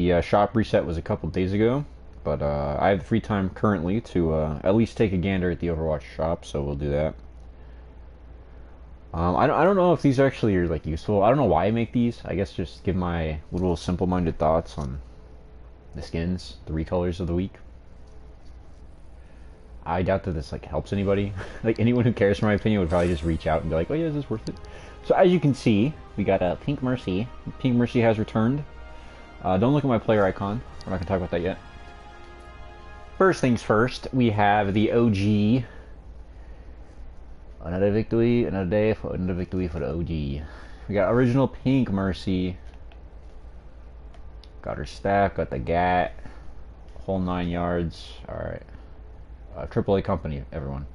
The shop reset was a couple days ago, but I have free time currently to at least take a gander at the Overwatch shop, so we'll do that. I don't know if these actually are like useful. I don't know why I make these. I guess just give my little simple-minded thoughts on the skins, the recolors of the week. I doubt that this like helps anybody. Like anyone who cares for my opinion would probably just reach out and be like, "Oh yeah, is this worth it?" So as you can see, we got a Pink Mercy. Pink Mercy has returned. Don't look at my player icon. We're not gonna talk about that yet. First things first, we have the OG. Another victory, another day for another victory for the OG. We got original Pink Mercy. Got her staff, got the GAT, whole 9 yards. All right. AAA company, everyone.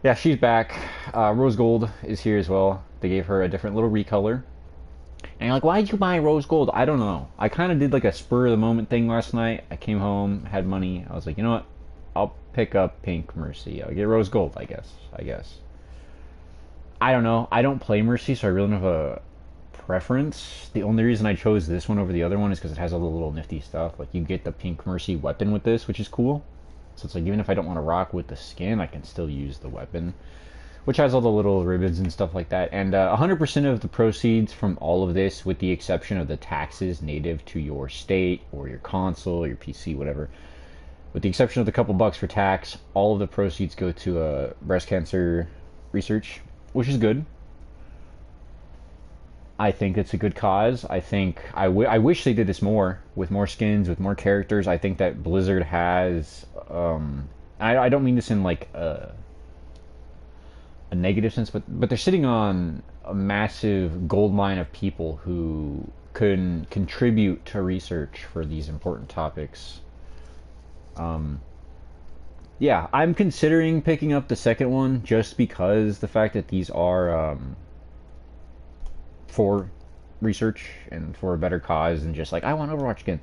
Yeah, she's back. Rose Gold is here as well. They gave her a different little recolor. And you're like, why did you buy Rose Gold? I don't know. I kind of did like a spur of the moment thing last night. I came home, had money. I was like, you know what? I'll pick up Pink Mercy. I'll get Rose Gold, I guess. I don't know. I don't play Mercy, so I really don't have a preference. The only reason I chose this one over the other one is because it has all the little nifty stuff. Like, you get the Pink Mercy weapon with this, which is cool. So it's like, even if I don't want to rock with the skin, I can still use the weapon, which has all the little ribbons and stuff like that. And 100% of the proceeds from all of this, with the exception of the taxes native to your state or your console, your PC, whatever, with the exception of the couple bucks for tax, all of the proceeds go to breast cancer research, which is good. I think it's a good cause. I think I wish they did this more with more skins, with more characters. I think that Blizzard has. I don't mean this in like a negative sense, but they're sitting on a massive gold mine of people who can contribute to research for these important topics. Yeah, I'm considering picking up the second one just because the fact that these are for research and for a better cause than just like I want Overwatch skin.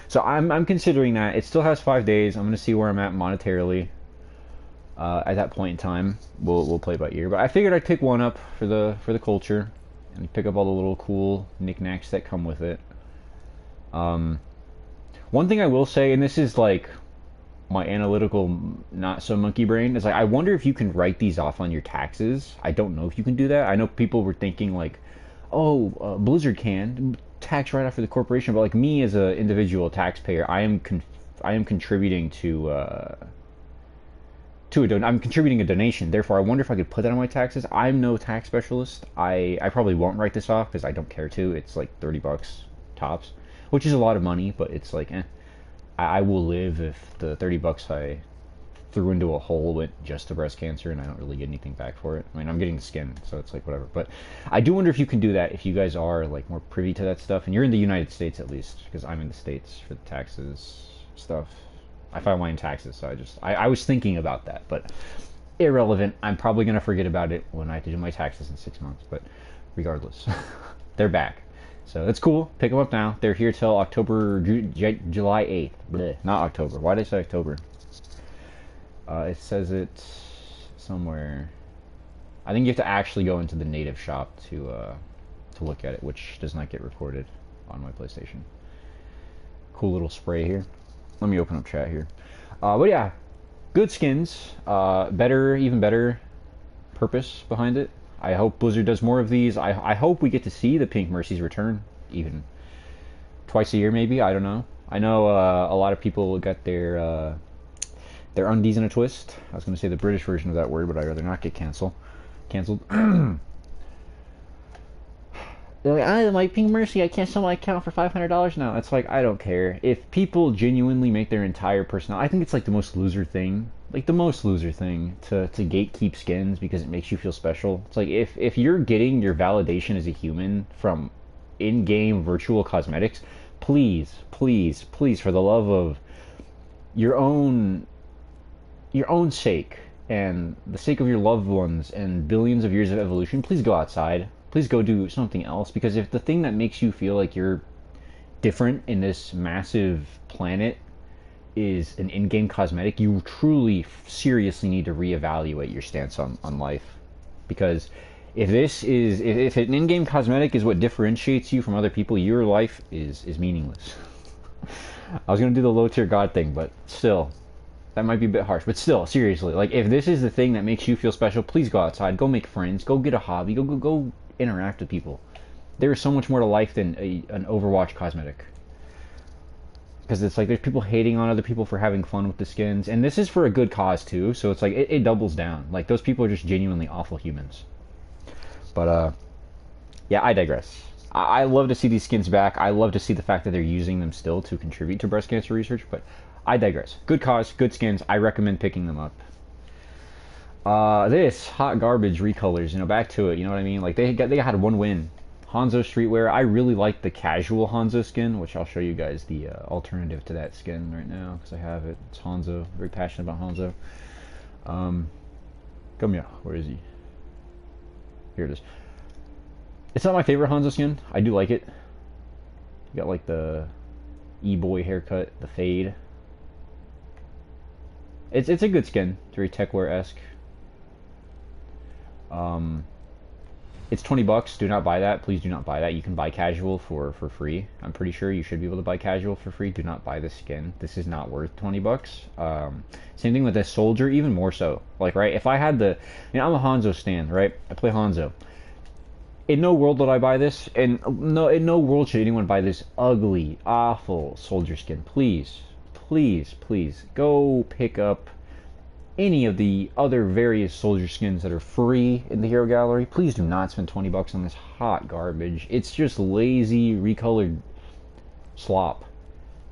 So I'm considering that. It still has 5 days. I'm gonna see where I'm at monetarily. At that point in time, we'll play by ear. But I figured I'd pick one up for the culture and pick up all the little cool knickknacks that come with it. One thing I will say, and this is like my analytical not so monkey brain, is like I wonder if you can write these off on your taxes. I don't know if you can do that. I know people were thinking like, oh, Blizzard can tax right off for the corporation, but like me as an individual taxpayer, I am contributing to I'm contributing a donation. Therefore, I wonder if I could put that on my taxes. I'm no tax specialist. I probably won't write this off because I don't care to. It's like 30 bucks tops, which is a lot of money, but it's like, I will live if the 30 bucks I threw into a hole went just to breast cancer and I don't really get anything back for it. I mean, I'm getting the skin, so it's like whatever. But I do wonder if you can do that if you guys are like more privy to that stuff, and you're in the United States at least, because I'm in the States for the taxes stuff. I file my own taxes, so I was thinking about that, but irrelevant. I'm probably gonna forget about it when I have to do my taxes in 6 months. But regardless, they're back, so that's cool. Pick them up now. They're here till October, July 8th. Bleh, not October. Why did I say October? It says it somewhere. I think you have to actually go into the native shop to look at it, which does not get recorded on my PlayStation. Cool little spray here. Let me open up chat here. But yeah, good skins. Better, even better purpose behind it. I hope Blizzard does more of these. I hope we get to see the Pink Mercy's return, even twice a year maybe. I don't know. I know a lot of people got their undies in a twist. I was going to say the British version of that word, but I'd rather not get canceled. They're like, I like Pink Mercy. I can't sell my account for $500 now. It's like, I don't care. If people genuinely make their entire personality, I think it's like the most loser thing. Like the most loser thing to gatekeep skins because it makes you feel special. It's like if you're getting your validation as a human from in-game virtual cosmetics, please, please, please, for the love of your own sake and the sake of your loved ones and billions of years of evolution, please go outside. Please go do something else, because if the thing that makes you feel like you're different in this massive planet is an in-game cosmetic, you truly seriously need to reevaluate your stance on life. Because If this is if an in-game cosmetic is what differentiates you from other people, your life is meaningless. I was gonna do the low tier god thing, but still, that might be a bit harsh. But still, seriously, like if this is the thing that makes you feel special, please go outside, go make friends, go get a hobby, go interact with people. There is so much more to life than an Overwatch cosmetic. Because it's like there's people hating on other people for having fun with the skins, and this is for a good cause too. So it's like it doubles down. Like those people are just genuinely awful humans. But yeah, I digress. I love to see these skins back. I love to see the fact that they're using them still to contribute to breast cancer research. But I digress. Good cause, good skins. I recommend picking them up. This hot garbage recolors. You know, back to it. You know what I mean? Like they had one win. Hanzo Streetwear. I really like the casual Hanzo skin, which I'll show you guys the alternative to that skin right now because I have it. It's Hanzo. Very passionate about Hanzo. Come here. Where is he? Here it is. It's not my favorite Hanzo skin. I do like it. You got like the e-boy haircut, the fade. It's a good skin. It's very techwear-esque. It's $20. Do not buy that. Please do not buy that. You can buy casual for free. I'm pretty sure you should be able to buy casual for free. Do not buy this skin. This is not worth $20. Same thing with this soldier, even more so. Like, right, if I had the, you know, I'm a Hanzo stan, right? I play Hanzo. In no world would I buy this, and no, in no world should anyone buy this ugly, awful soldier skin. Please, please, please, go pick up any of the other various soldier skins that are free in the hero gallery. Please do not spend $20 on this hot garbage. It's just lazy, recolored slop.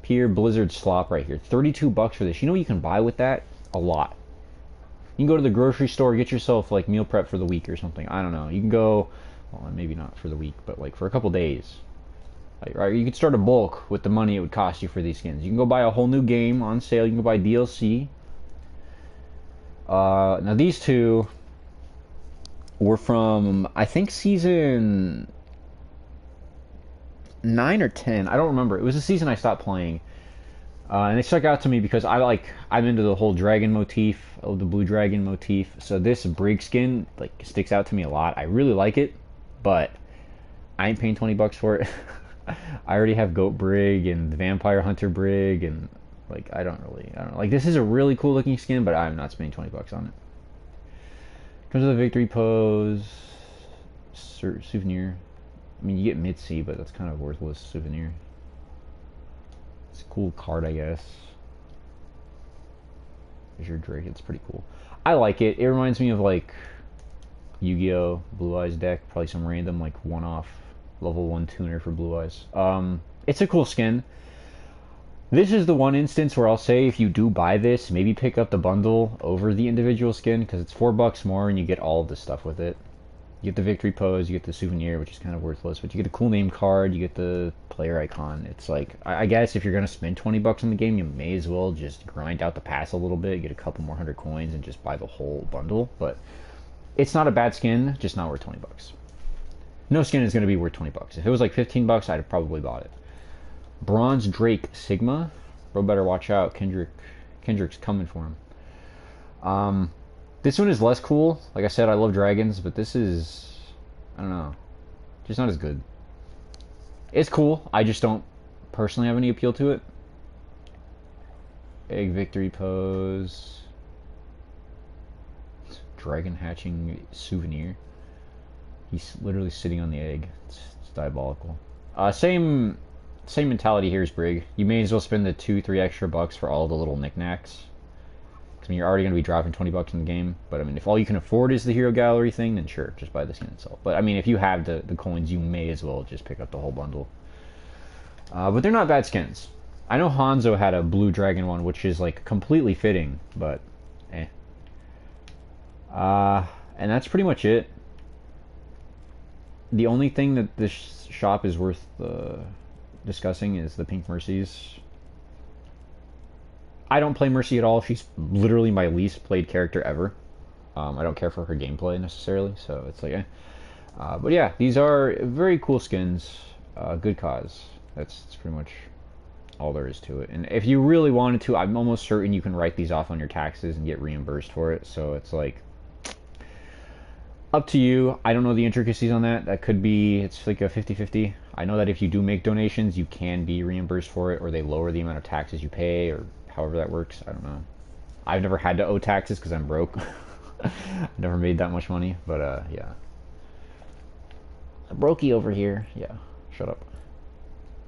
Pure Blizzard slop right here. $32 for this. You know what you can buy with that? A lot. You can go to the grocery store, get yourself like meal prep for the week or something. I don't know. You can go, well, maybe not for the week, but like for a couple days. Like, right, you could start a bulk with the money it would cost you for these skins. You can go buy a whole new game on sale. You can go buy DLC. Now these two were from, I think, season 9 or 10. I don't remember. It was a season I stopped playing. And they stuck out to me because I'm into the whole dragon motif, the blue dragon motif. So this Brig skin like sticks out to me a lot. I really like it, but I ain't paying $20 for it. I already have Goat Brig and the Vampire Hunter Brig, and like I don't know. Like this is a really cool looking skin, but I'm not spending $20 on it. Comes with a victory pose, souvenir. I mean, you get Mitzi, but that's kind of worthless souvenir. It's a cool card, I guess. There's your Drake. It's pretty cool. I like it. It reminds me of like Yu-Gi-Oh! Blue Eyes deck. Probably some random like one-off level 1 tuner for Blue Eyes. It's a cool skin. This is the one instance where I'll say if you do buy this, maybe pick up the bundle over the individual skin because it's $4 more and you get all of this stuff with it. You get the victory pose, you get the souvenir, which is kind of worthless, but you get a cool name card, you get the player icon. It's like, I guess if you're going to spend $20 on the game, you may as well just grind out the pass a little bit, get a couple more 100 coins, and just buy the whole bundle. But it's not a bad skin, just not worth $20. No skin is going to be worth $20. If it was like $15, I'd have probably bought it. Bronze Drake Sigma. Bro better watch out. Kendrick's coming for him. This one is less cool. Like I said, I love dragons, but this is, I don't know, just not as good. It's cool. I just don't personally have any appeal to it. Egg victory pose. Dragon hatching souvenir. He's literally sitting on the egg. It's diabolical. Same mentality here as Brig. You may as well spend the $2-3 extra bucks for all the little knickknacks. I mean, you're already going to be dropping $20 in the game. But I mean, if all you can afford is the hero gallery thing, then sure, just buy the skin itself. But I mean, if you have the coins, you may as well just pick up the whole bundle. But they're not bad skins. I know Hanzo had a blue dragon one, which is like completely fitting, but eh. And that's pretty much it. The only thing that this shop is worth discussing is the Pink Mercies. I don't play Mercy at all. She's literally my least played character ever. I don't care for her gameplay necessarily, so it's like, eh. But yeah, these are very cool skins. Good cause. That's pretty much all there is to it. And if you really wanted to, I'm almost certain you can write these off on your taxes and get reimbursed for it. So it's like, Up to you. I don't know the intricacies on that. That could be, it's like a 50-50. I know that if you do make donations, you can be reimbursed for it, or they lower the amount of taxes you pay, or however that works. I don't know. I've never had to owe taxes because I'm broke. I've never made that much money, but yeah. A brokey over here. Yeah, shut up.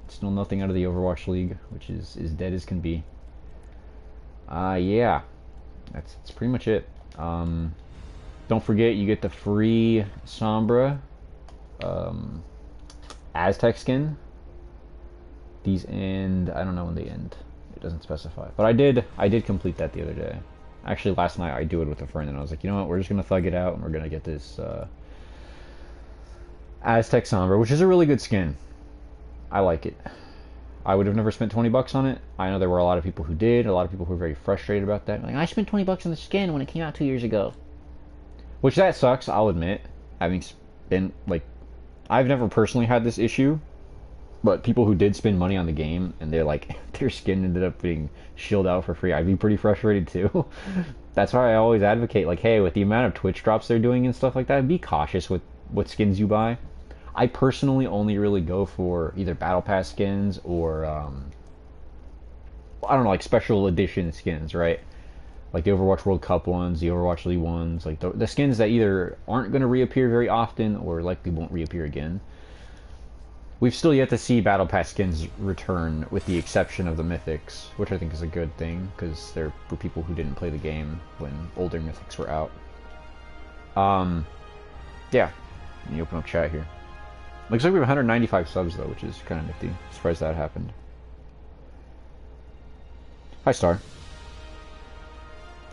Still nothing out of the Overwatch League, which is as dead as can be. Yeah. That's pretty much it. Don't forget, you get the free Sombra Aztec skin. These end, I don't know when they end. It doesn't specify. But I did complete that the other day. Actually, last night I do it with a friend, and I was like, you know what, we're just going to thug it out, and we're going to get this Aztec Sombra, which is a really good skin. I like it. I would have never spent 20 bucks on it. I know there were a lot of people who did, a lot of people who were very frustrated about that. Like, I spent 20 bucks on the skin when it came out 2 years ago. Which, that sucks, I'll admit. Having been, like, I've never personally had this issue, but people who did spend money on the game, and they're like, their skin ended up being shilled out for free, I'd be pretty frustrated too. That's why I always advocate, like, hey, with the amount of Twitch drops they're doing and stuff like that, be cautious with what skins you buy. I personally only really go for either Battle Pass skins or, I don't know, like special edition skins, right? Like the Overwatch World Cup ones, the Overwatch League ones, like the skins that either aren't going to reappear very often or likely won't reappear again. We've still yet to see Battle Pass skins return, with the exception of the Mythics, which I think is a good thing, because they're for people who didn't play the game when older Mythics were out. Yeah. Let me open up chat here. Looks like we have 195 subs, though, which is kind of nifty. Surprised that happened. Hi, Star.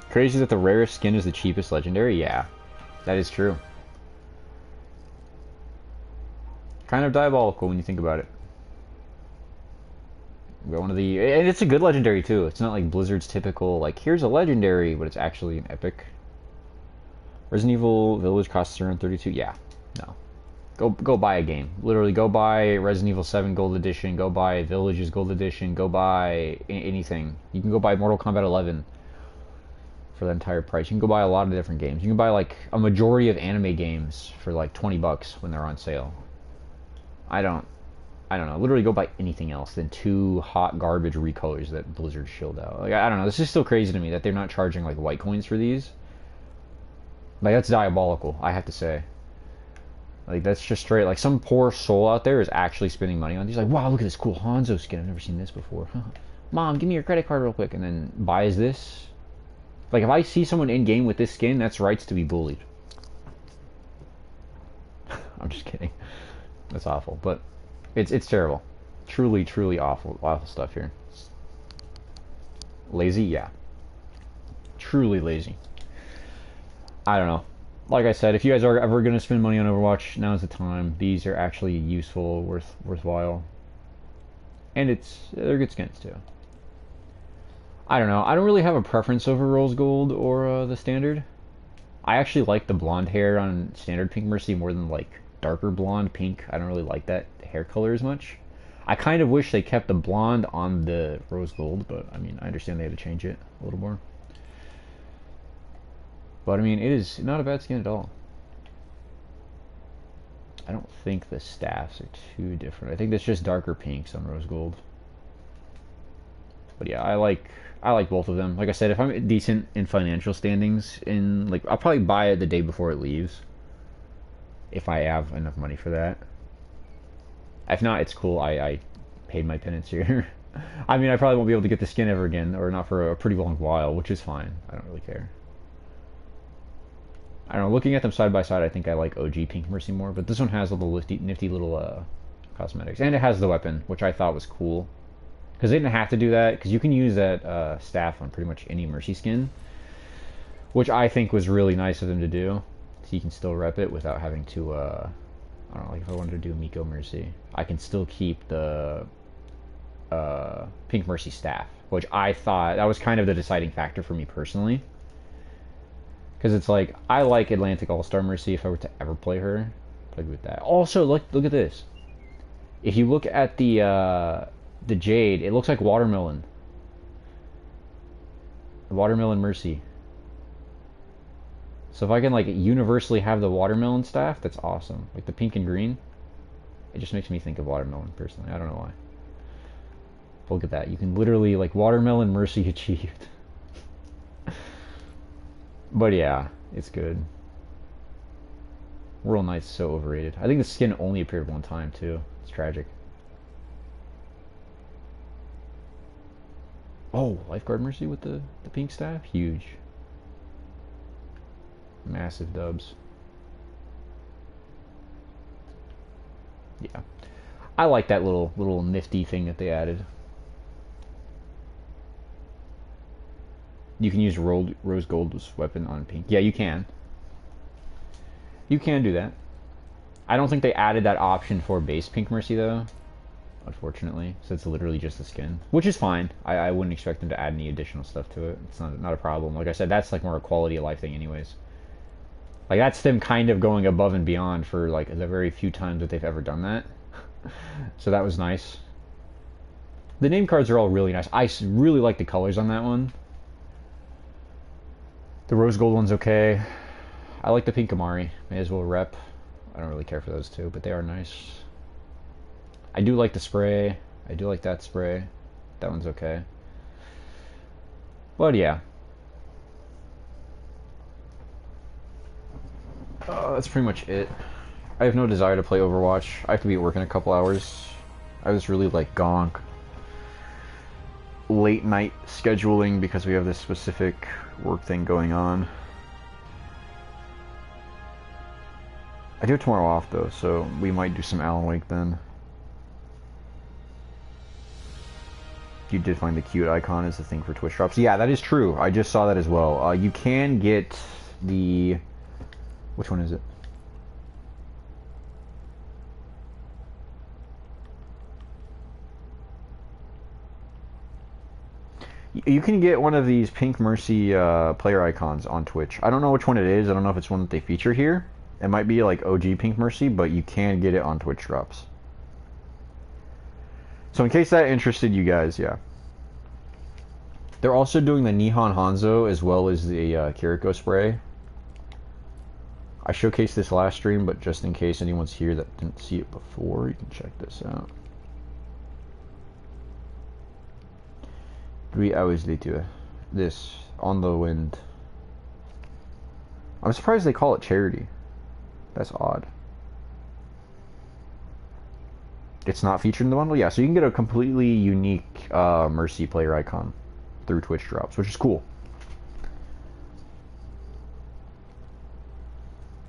Crazy that the rarest skin is the cheapest legendary? Yeah, that is true. Kind of diabolical when you think about it. We got one of the... And it's a good legendary, too. It's not like Blizzard's typical, like, here's a legendary, but it's actually an epic. Resident Evil Village costs around 32. Yeah, no. Go buy a game. Literally, go buy Resident Evil 7 Gold Edition. Go buy Village's Gold Edition. Go buy anything. You can go buy Mortal Kombat 11 for the entire price. You can go buy a lot of different games. You can buy like a majority of anime games for like 20 bucks when they're on sale. I don't know. Literally, go buy anything else than 2 hot garbage recolors that Blizzard shilled out. Like, I don't know. This is still crazy to me that they're not charging like white coins for these. Like, that's diabolical, I have to say. Like, that's just straight, like, some poor soul out there is actually spending money on these. Like, wow, look at this cool Hanzo skin. I've never seen this before. Mom, give me your credit card real quick. And then buys this. Like, if I see someone in-game with this skin, that's rights to be bullied. I'm just kidding. That's awful. But it's terrible. Truly, truly awful stuff here. Lazy? Yeah. Truly lazy. I don't know. Like I said, if you guys are ever going to spend money on Overwatch, now's the time. These are actually useful, worthwhile. And they're good skins, too. I don't know. I don't really have a preference over Rose Gold or the Standard. I actually like the blonde hair on Standard Pink Mercy more than, like, darker blonde pink. I don't really like that hair color as much. I kind of wish they kept the blonde on the Rose Gold, but, I mean, I understand they had to change it a little more. But, I mean, it is not a bad skin at all. I don't think the staffs are too different. I think that's just darker pinks on Rose Gold. But yeah, I like both of them. Like I said, if I'm decent in financial standings, like, I'll probably buy it the day before it leaves. If I have enough money for that. If not, it's cool. I paid my penance here. I mean, I probably won't be able to get the skin ever again, or not for a pretty long while, which is fine. I don't really care. I don't know, looking at them side by side, I think I like OG Pink Mercy more, but this one has all the nifty little cosmetics. And it has the weapon, which I thought was cool. Because they didn't have to do that, because you can use that staff on pretty much any Mercy skin. Which I think was really nice of them to do. So you can still rep it without having to, I don't know, like if I wanted to do Miko Mercy, I can still keep the Pink Mercy staff. Which I thought, that was kind of the deciding factor for me personally. Because it's like, I like Atlantic All-Star Mercy if I were to ever play her. Play with that. Also, look at this. If you look at the Jade, it looks like Watermelon. The Watermelon Mercy. So if I can like universally have the watermelon staff, that's awesome. Like the pink and green, it just makes me think of watermelon personally. I don't know why. But look at that. You can literally like watermelon mercy achieved. But yeah, it's good. World Knight's so overrated. I think the skin only appeared one time too. It's tragic. Oh, Lifeguard Mercy with the pink staff? Huge. Massive dubs. Yeah. I like that little nifty thing that they added. You can use rose gold's weapon on pink. Yeah, you can. You can do that. I don't think they added that option for base pink mercy though, unfortunately. So it's literally just the skin, which is fine. I wouldn't expect them to add any additional stuff to it. It's not a problem. Like I said, that's like more a quality of life thing anyways. Like that's them kind of going above and beyond for like the very few times that they've ever done that. So that was nice. The name cards are all really nice. I really like the colors on that one. The rose gold one's okay. I like the pink Amari. May as well rep. I don't really care for those two, but they are nice. I do like the spray. I do like that spray. That one's okay. But yeah. That's pretty much it. I have no desire to play Overwatch. I have to be at work in a couple hours. I was really like gonk late night scheduling because we have this specific work thing going on. I do have tomorrow off though, so we might do some Alan Wake then. You did find the cute icon as the thing for Twitch drops. Yeah, that is true. I just saw that as well. You can get the... Which one is it? You can get one of these Pink Mercy player icons on Twitch. I don't know which one it is. I don't know if it's one that they feature here. It might be like OG Pink Mercy, but you can get it on Twitch drops. So in case that interested you guys, yeah. They're also doing the Nihon Hanzo as well as the Kiriko spray. I showcased this last stream, but just in case anyone's here that didn't see it before, you can check this out. 3 hours later, this on the wind. I'm surprised they call it charity. That's odd. It's not featured in the bundle? Yeah, so you can get a completely unique Mercy player icon through Twitch drops, which is cool.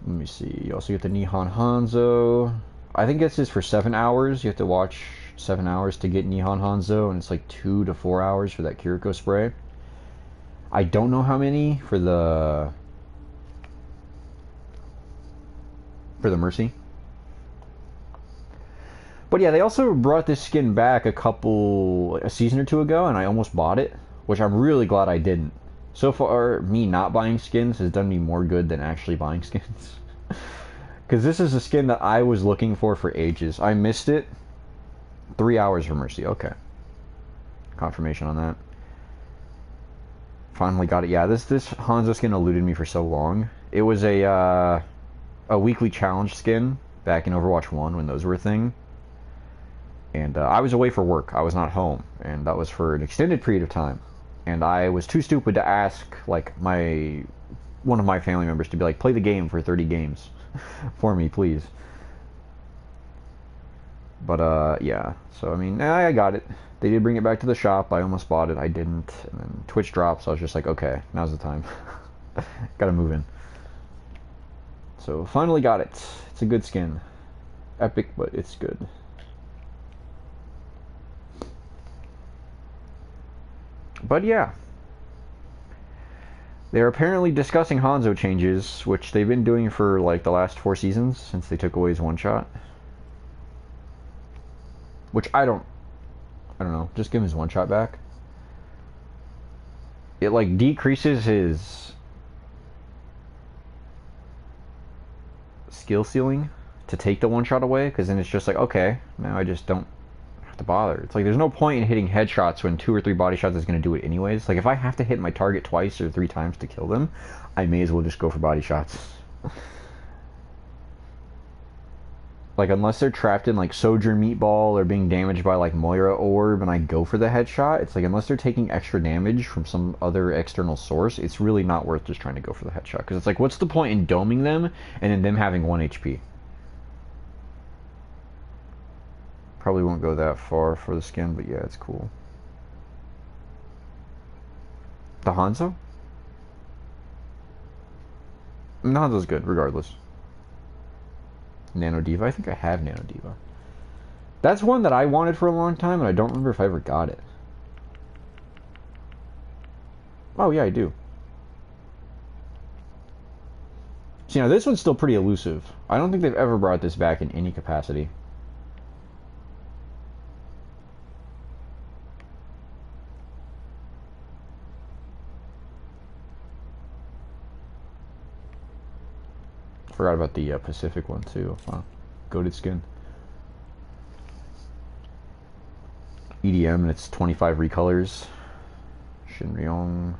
Let me see. You also get the Nihon Hanzo. I think this is for 7 hours. You have to watch 7 hours to get Nihon Hanzo, and it's like 2 to 4 hours for that Kiriko spray. I don't know how many for the Mercy. But yeah, they also brought this skin back a season or two ago, and I almost bought it, which I'm really glad I didn't. So far, me not buying skins has done me more good than actually buying skins. Because this is a skin that I was looking for ages. I missed it. 3 hours for Mercy. Okay. Confirmation on that. Finally got it. Yeah, this Hanzo skin eluded me for so long. It was a weekly challenge skin back in Overwatch 1 when those were a thing. And I was away for work. I was not home. And that was for an extended period of time. And I was too stupid to ask like one of my family members to be like, play the game for 30 games for me, please. But yeah, so I mean, I got it. They did bring it back to the shop. I almost bought it. I didn't. And then Twitch drops. I was just like, okay, now's the time. Gotta move in. So finally got it. It's a good skin. Epic, but it's good. But yeah, they're apparently discussing Hanzo changes, which they've been doing for like the last 4 seasons since they took away his one shot. Which I don't know, just give him his one shot back. It like decreases his skill ceiling to take the one shot away, because then it's just like, okay, now I just don't have to bother. It's like there's no point in hitting headshots when 2 or 3 body shots is going to do it anyways. Like if I have to hit my target twice or 3 times to kill them, I may as well just go for body shots. Like unless they're trapped in like Sojourn Meatball or being damaged by like Moira Orb and I go for the headshot, it's like unless they're taking extra damage from some other external source, it's really not worth just trying to go for the headshot. Because it's like, what's the point in doming them and then them having 1 HP? Probably won't go that far for the skin, but yeah, it's cool. The Hanzo? Hanzo's good, regardless. Nano Diva? I think I have Nano Diva. That's one that I wanted for a long time, and I don't remember if I ever got it. Oh, yeah, I do. See, now this one's still pretty elusive. I don't think they've ever brought this back in any capacity. Forgot about the Pacific one too. Wow. Goated skin. EDM and it's 25 recolors. Shinryong.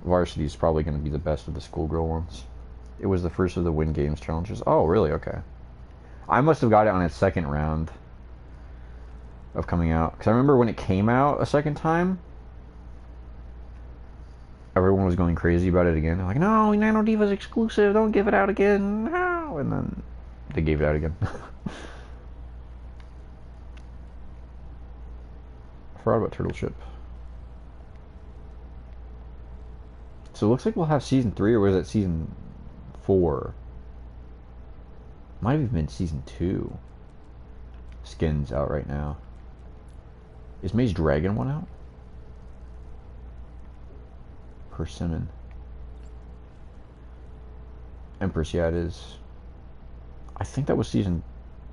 Varsity is probably going to be the best of the schoolgirl ones. It was the first of the Win Games challenges. Oh, really? Okay. I must have got it on its second round of coming out. Because I remember when it came out a second time, everyone was going crazy about it again. They're like, no, Nano Diva's exclusive. Don't give it out again. No. And then they gave it out again. I forgot about Turtle Ship. So it looks like we'll have Season 3, or was it Season 4? Might have even been Season 2. Skins out right now. Is Maze Dragon one out? Persimmon. Empress, yeah, it is. I think that was Season...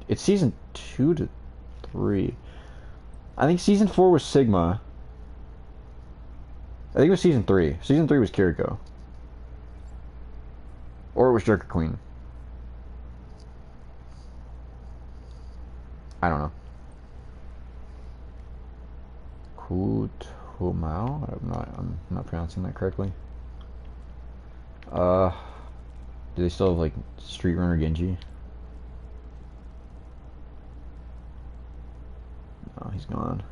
It's Season 2 to 3. I think Season 4 was Sigma. I think it was Season 3. Season 3 was Kiriko. Or it was Jerker Queen. I don't know. Kutomao? I'm not pronouncing that correctly. Do they still have like Street Runner Genji? Oh, he's gone.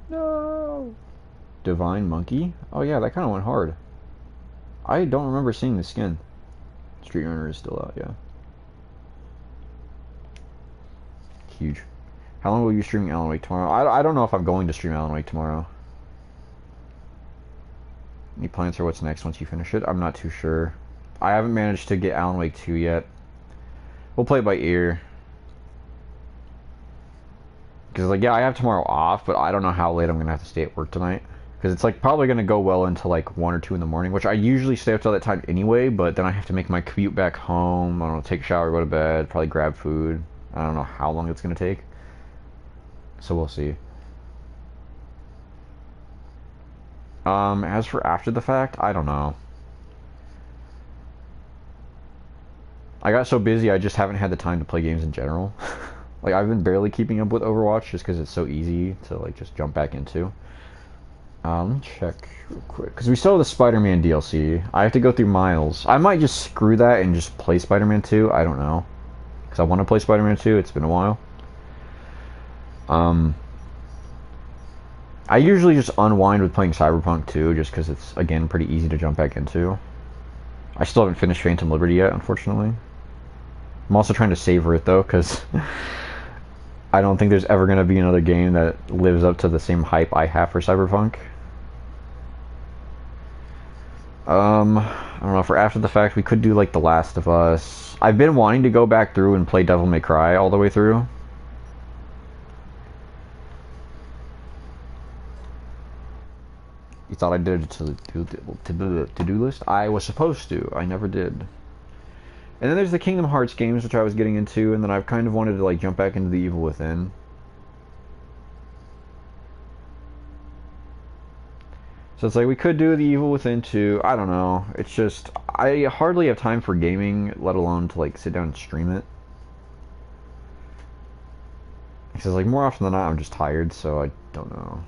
No! Divine Monkey? Oh yeah, that kind of went hard. I don't remember seeing the skin. Street Runner is still out, yeah. Huge. How long will you stream Alan Wake tomorrow? I don't know if I'm going to stream Alan Wake tomorrow. Any plans for what's next once you finish it? I'm not too sure. I haven't managed to get Alan Wake 2 yet. We'll play it by ear. Because, like, yeah, I have tomorrow off, but I don't know how late I'm going to have to stay at work tonight. Because it's, like, probably going to go well into, like, 1 or 2 in the morning, which I usually stay up till that time anyway, but then I have to make my commute back home. I don't know, take a shower, go to bed, probably grab food. I don't know how long it's going to take. So we'll see. As for after the fact, I don't know. I got so busy, I just haven't had the time to play games in general. Like, I've been barely keeping up with Overwatch just because it's so easy to, like, just jump back into. Let me check real quick. Because we still have the Spider-Man DLC. I have to go through Miles. I might just screw that and just play Spider-Man 2. I don't know. Because I want to play Spider-Man 2. It's been a while. I usually just unwind with playing Cyberpunk 2, just because it's, again, pretty easy to jump back into. I still haven't finished Phantom Liberty yet, unfortunately. I'm also trying to savor it, though, because I don't think there's ever going to be another game that lives up to the same hype I have for Cyberpunk. I don't know, for after the fact, we could do, like, The Last of Us. I've been wanting to go back through and play Devil May Cry all the way through. You thought I did it to the to-do list? I was supposed to. I never did. And then there's the Kingdom Hearts games, which I was getting into, and then I've kind of wanted to, like, jump back into the Evil Within. So it's like, we could do the Evil Within 2. I don't know. It's just, I hardly have time for gaming, let alone to, like, sit down and stream it. He says, like, more often than not, I'm just tired, so I don't know.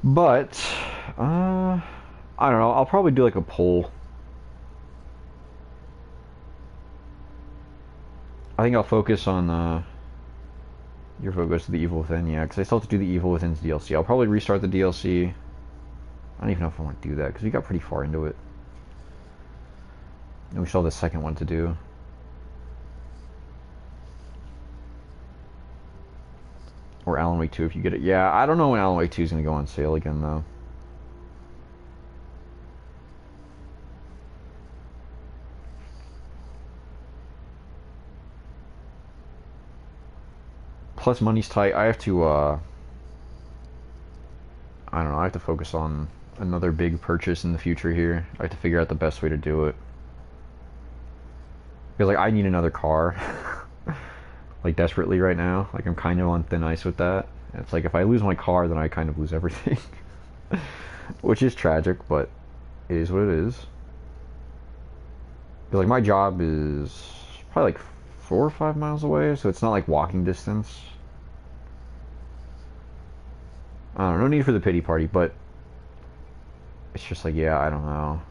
But, I don't know. I'll probably do, like, a poll. I think I'll focus on, your focus to the Evil Within, yeah, because I still have to do the Evil Within's DLC. I'll probably restart the DLC. I don't even know if I want to do that, because we got pretty far into it. And we still have the second one to do. Or Alan Wake 2 if you get it. Yeah, I don't know when Alan Wake 2 is going to go on sale again, though. Plus, money's tight. I have to, I don't know, I have to focus on another big purchase in the future here. I have to figure out the best way to do it. Because, like, I need another car. Like, desperately right now. Like, I'm kind of on thin ice with that. It's like, if I lose my car, then I kind of lose everything. Which is tragic, but it is what it is. Because, like, my job is probably, like, 4 or 5 miles away, so it's not, like, walking distance. I don't know, no need for the pity party, but it's just like, yeah, I don't know.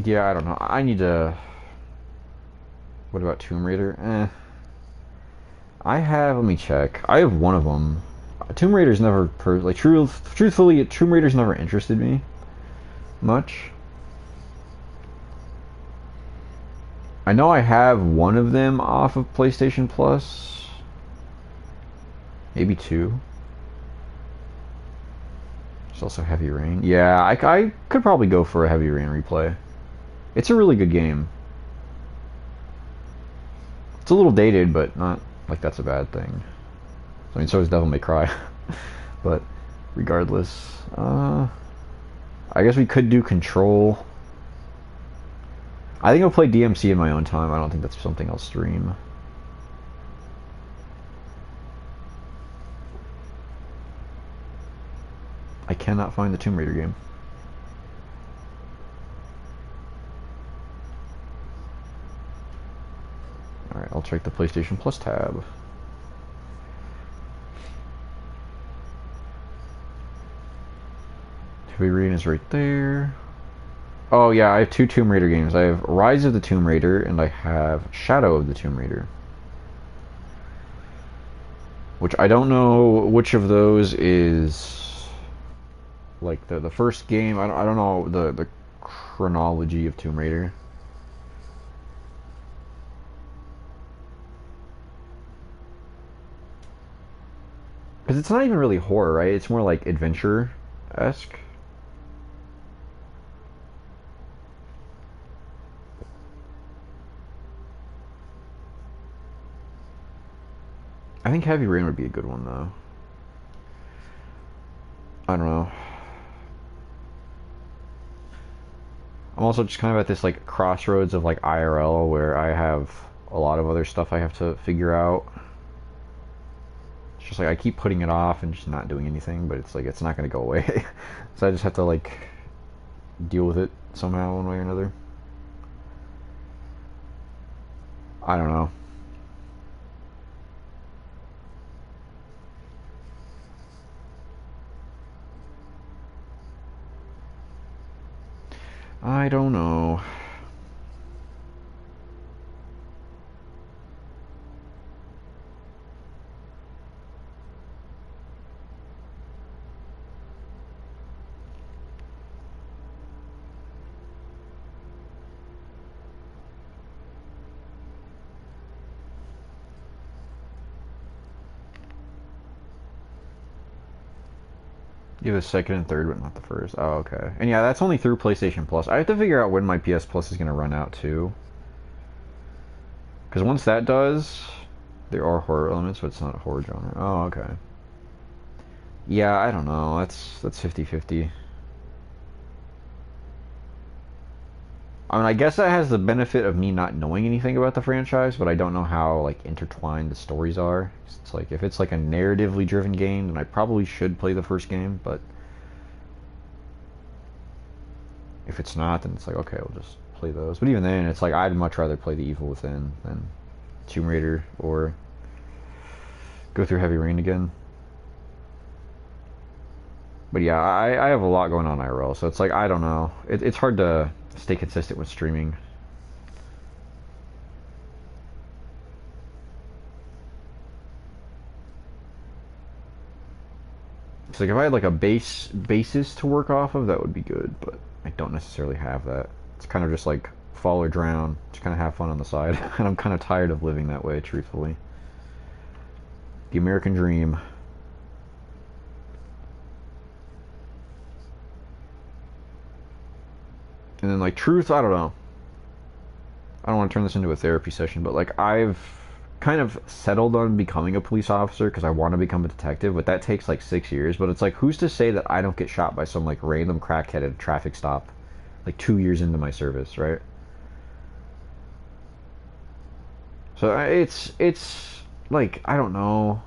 Yeah, I don't know. I need to... What about Tomb Raider? I have... Let me check. I have one of them. Tomb Raider's never... truthfully, Tomb Raider's never interested me much. I know I have one of them off of PlayStation Plus. Maybe two. There's also Heavy Rain. Yeah, I could probably go for a Heavy Rain replay. It's a really good game. It's a little dated, but not like that's a bad thing. I mean, so is Devil May Cry. But regardless, I guess we could do Control. I think I'll play DMC in my own time. I don't think that's something I'll stream. I cannot find the Tomb Raider game. Alright, I'll check the PlayStation Plus tab. Heavy Rain is right there. Oh yeah, I have two Tomb Raider games. I have Rise of the Tomb Raider and I have Shadow of the Tomb Raider. Which I don't know which of those is like the first game. I don't know the chronology of Tomb Raider. Because it's not even really horror, right? It's more like adventure-esque. I think Heavy Rain would be a good one, though. I don't know. I'm also just kind of at this, like, crossroads of, like, IRL, where I have a lot of other stuff I have to figure out. It's just like, I keep putting it off and just not doing anything, but it's like, it's not going to go away. So I just have to, like, deal with it somehow, one way or another. I don't know. I don't know. You have the second and third, but not the first. Oh, okay. And yeah, that's only through PlayStation Plus. I have to figure out when my PS Plus is going to run out, too. Because once that does, there are horror elements, but it's not a horror genre. Oh, okay. Yeah, I don't know. That's 50-50. I mean, I guess that has the benefit of me not knowing anything about the franchise, but I don't know how like intertwined the stories are. It's like if it's like a narratively driven game, then I probably should play the first game, but if it's not, then it's like okay, I'll just play those. But even then, it's like I'd much rather play The Evil Within than Tomb Raider or go through Heavy Rain again. But yeah, I have a lot going on IRL, so it's like I don't know. It's hard to stay consistent with streaming. It's like if I had like a basis to work off of, that would be good, but I don't necessarily have that. It's kind of just like fall or drown, just kind of have fun on the side, and I'm kind of tired of living that way, truthfully. The American dream. And then like truth, I don't know. I don't want to turn this into a therapy session, but like I've kind of settled on becoming a police officer because I want to become a detective, but that takes like 6 years. But it's like who's to say that I don't get shot by some like random crackhead at a traffic stop like 2 years into my service, right? So it's like I don't know.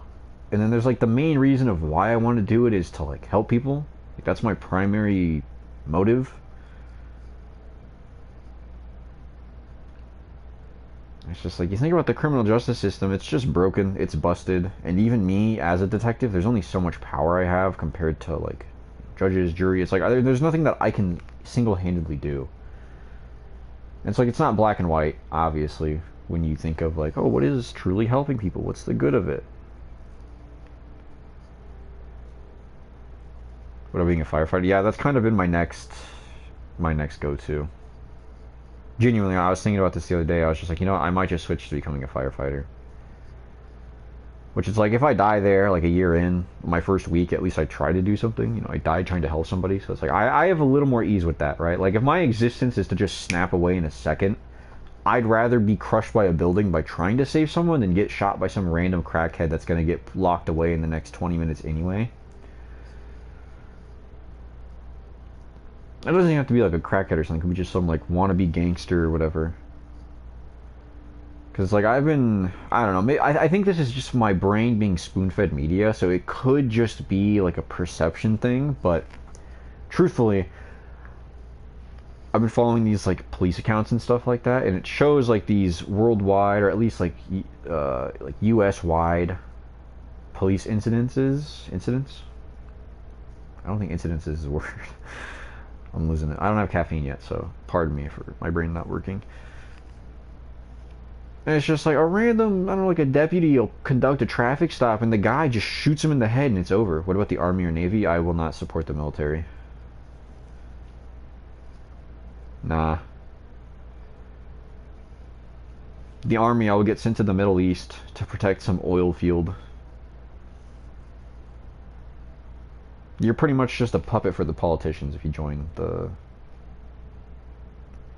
And then there's like the main reason of why I want to do it is to like help people. Like that's my primary motive. It's just like you think about the criminal justice system, it's just broken, it's busted, and even me as a detective, there's only so much power I have compared to like judges, jury. It's like there's nothing that I can single-handedly do. And it's like it's not black and white, obviously, when you think of like, oh, what is truly helping people? What's the good of it? What about being a firefighter? Yeah, that's kind of been my next go-to. Genuinely, I was thinking about this the other day. I was just like, you know, I might just switch to becoming a firefighter. Which is like, if I die there, like a year in, my first week, at least I try to do something. You know, I died trying to help somebody. So it's like, I have a little more ease with that, right? Like, if my existence is to just snap away in a second, I'd rather be crushed by a building by trying to save someone than get shot by some random crackhead that's going to get locked away in the next 20 minutes anyway. It doesn't even have to be like a crackhead or something. It could be just some like wannabe gangster or whatever. Because like I don't know. I think this is just my brain being spoon-fed media, so it could just be like a perception thing. But truthfully, I've been following these like police accounts and stuff like that, and it shows like these worldwide or at least like U.S. wide police incidents. I don't think incidences is a word. I'm losing it. I don't have caffeine yet, so pardon me for my brain not working. And it's just like a random, I don't know, like a deputy will conduct a traffic stop and the guy just shoots him in the head and it's over. What about the Army or Navy? I will not support the military. Nah. The Army, I will get sent to the Middle East to protect some oil field. You're pretty much just a puppet for the politicians if you join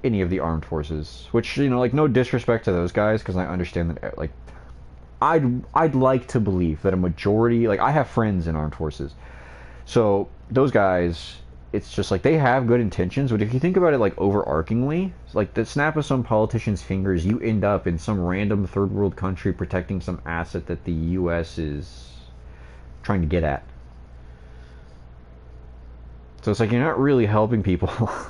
any of the armed forces. Which, you know, like no disrespect to those guys, because I understand that like I'd like to believe that a majority, like I have friends in armed forces, so those guys, it's just like they have good intentions, but if you think about it like overarchingly, like the snap of some politician's fingers, you end up in some random third world country protecting some asset that the U.S. is trying to get at. So it's like you're not really helping people